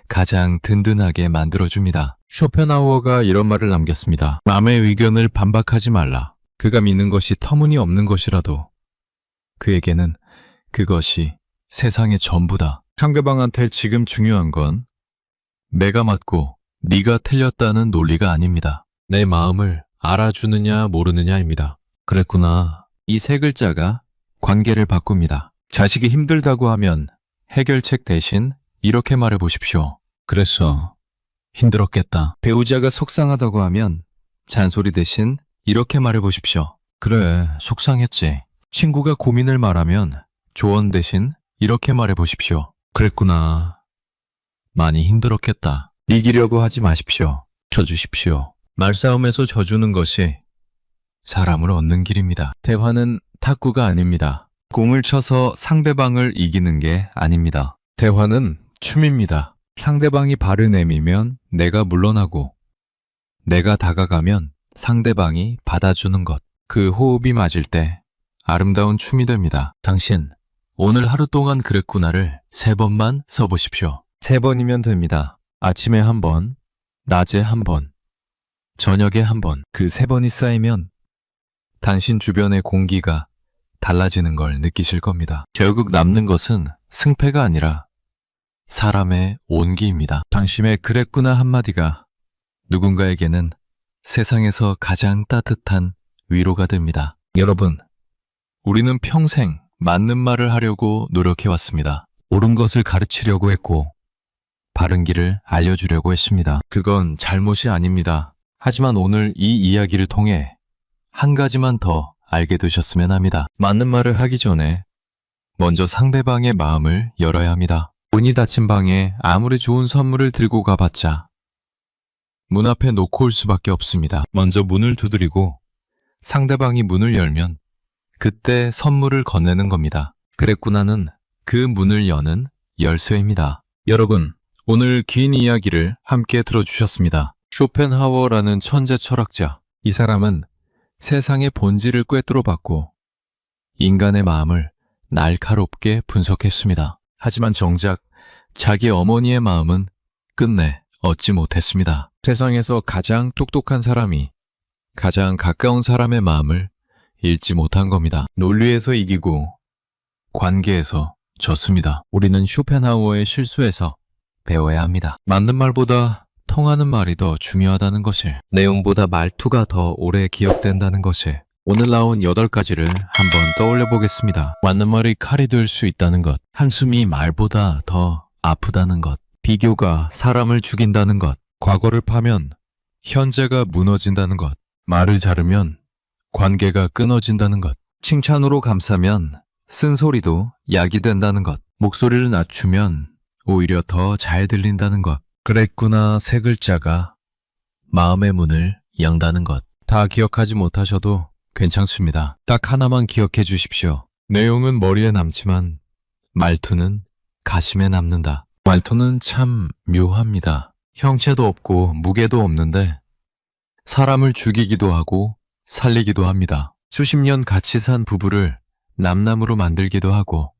가장 든든하게 만들어줍니다. 쇼펜하우어가 이런 말을 남겼습니다. 남의 의견을 반박하지 말라. 그가 믿는 것이 터무니없는 것이라도 그에게는 그것이 세상의 전부다. 상대방한테 지금 중요한 건 내가 맞고 네가 틀렸다는 논리가 아닙니다. 내 마음을 알아주느냐 모르느냐입니다. 그랬구나. 이 세 글자가 관계를 바꿉니다. 자식이 힘들다고 하면 해결책 대신 이렇게 말해 보십시오. 그랬어. 힘들었겠다. 배우자가 속상하다고 하면 잔소리 대신 이렇게 말해 보십시오. 그래, 속상했지. 친구가 고민을 말하면 조언 대신 이렇게 말해 보십시오. 그랬구나. 많이 힘들었겠다. 이기려고 하지 마십시오. 져주십시오. 말싸움에서 져주는 것이 사람을 얻는 길입니다. 대화는 탁구가 아닙니다. 공을 쳐서 상대방을 이기는 게 아닙니다. 대화는 춤입니다. 상대방이 발을 내밀면 내가 물러나고 내가 다가가면 상대방이 받아주는 것. 그 호흡이 맞을 때 아름다운 춤이 됩니다. 당신, 오늘 하루 동안 그랬구나를 3번만 써보십시오. 3번이면 됩니다. 아침에 1번, 낮에 1번, 저녁에 1번. 그 3번이 쌓이면 당신 주변의 공기가 달라지는 걸 느끼실 겁니다. 결국 남는 것은 승패가 아니라 사람의 온기입니다. 당신의 그랬구나 한마디가 누군가에게는 세상에서 가장 따뜻한 위로가 됩니다. 여러분, 우리는 평생 맞는 말을 하려고 노력해왔습니다. 옳은 것을 가르치려고 했고 바른 길을 알려주려고 했습니다. 그건 잘못이 아닙니다. 하지만 오늘 이 이야기를 통해 한 가지만 더 알게 되셨으면 합니다. 맞는 말을 하기 전에 먼저 상대방의 마음을 열어야 합니다. 문이 닫힌 방에 아무리 좋은 선물을 들고 가봤자 문 앞에 놓고 올 수밖에 없습니다. 먼저 문을 두드리고 상대방이 문을 열면 그때 선물을 건네는 겁니다. 그랬구나는 그 문을 여는 열쇠입니다. 여러분, 오늘 긴 이야기를 함께 들어주셨습니다. 쇼펜하우어라는 천재 철학자. 이 사람은 세상의 본질을 꿰뚫어봤고 인간의 마음을 날카롭게 분석했습니다. 하지만 정작 자기 어머니의 마음은 끝내 얻지 못했습니다. 세상에서 가장 똑똑한 사람이 가장 가까운 사람의 마음을 읽지 못한 겁니다. 논리에서 이기고 관계에서 졌습니다. 우리는 쇼펜하우어의 실수에서 배워야 합니다. 맞는 말보다 통하는 말이 더 중요하다는 것을, 내용보다 말투가 더 오래 기억된다는 것을, 오늘 나온 8가지를 한번 떠올려 보겠습니다. 맞는 말이 칼이 될 수 있다는 것, 한숨이 말보다 더 아프다는 것, 비교가 사람을 죽인다는 것, 과거를 파면 현재가 무너진다는 것, 말을 자르면 관계가 끊어진다는 것, 칭찬으로 감싸면 쓴소리도 약이 된다는 것, 목소리를 낮추면 오히려 더 잘 들린다는 것, 그랬구나 3글자가 마음의 문을 연다는 것. 다 기억하지 못하셔도 괜찮습니다. 딱 하나만 기억해 주십시오. 내용은 머리에 남지만 말투는 가심에 남는다. 말투는 참 묘합니다. 형체도 없고 무게도 없는데 사람을 죽이기도 하고 살리기도 합니다. 수십 년 같이 산 부부를 남남으로 만들기도 하고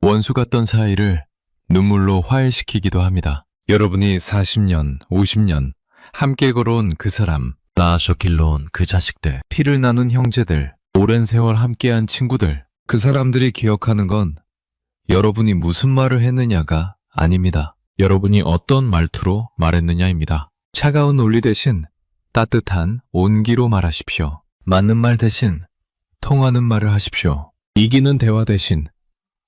원수 같던 사이를 눈물로 화해시키기도 합니다. 여러분이 40년, 50년 함께 걸어온 그 사람, 낳아서 길러온 그 자식들, 피를 나눈 형제들, 오랜 세월 함께한 친구들, 그 사람들이 기억하는 건 여러분이 무슨 말을 했느냐가 아닙니다. 여러분이 어떤 말투로 말했느냐입니다. 차가운 논리 대신 따뜻한 온기로 말하십시오. 맞는 말 대신 통하는 말을 하십시오. 이기는 대화 대신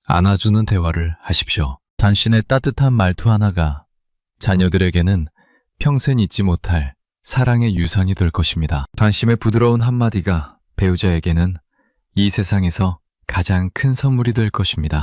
안아주는 대화를 하십시오. 당신의 따뜻한 말투 하나가 자녀들에게는 평생 잊지 못할 사랑의 유산이 될 것입니다. 당신의 부드러운 한마디가 배우자에게는 이 세상에서 가장 큰 선물이 될 것입니다.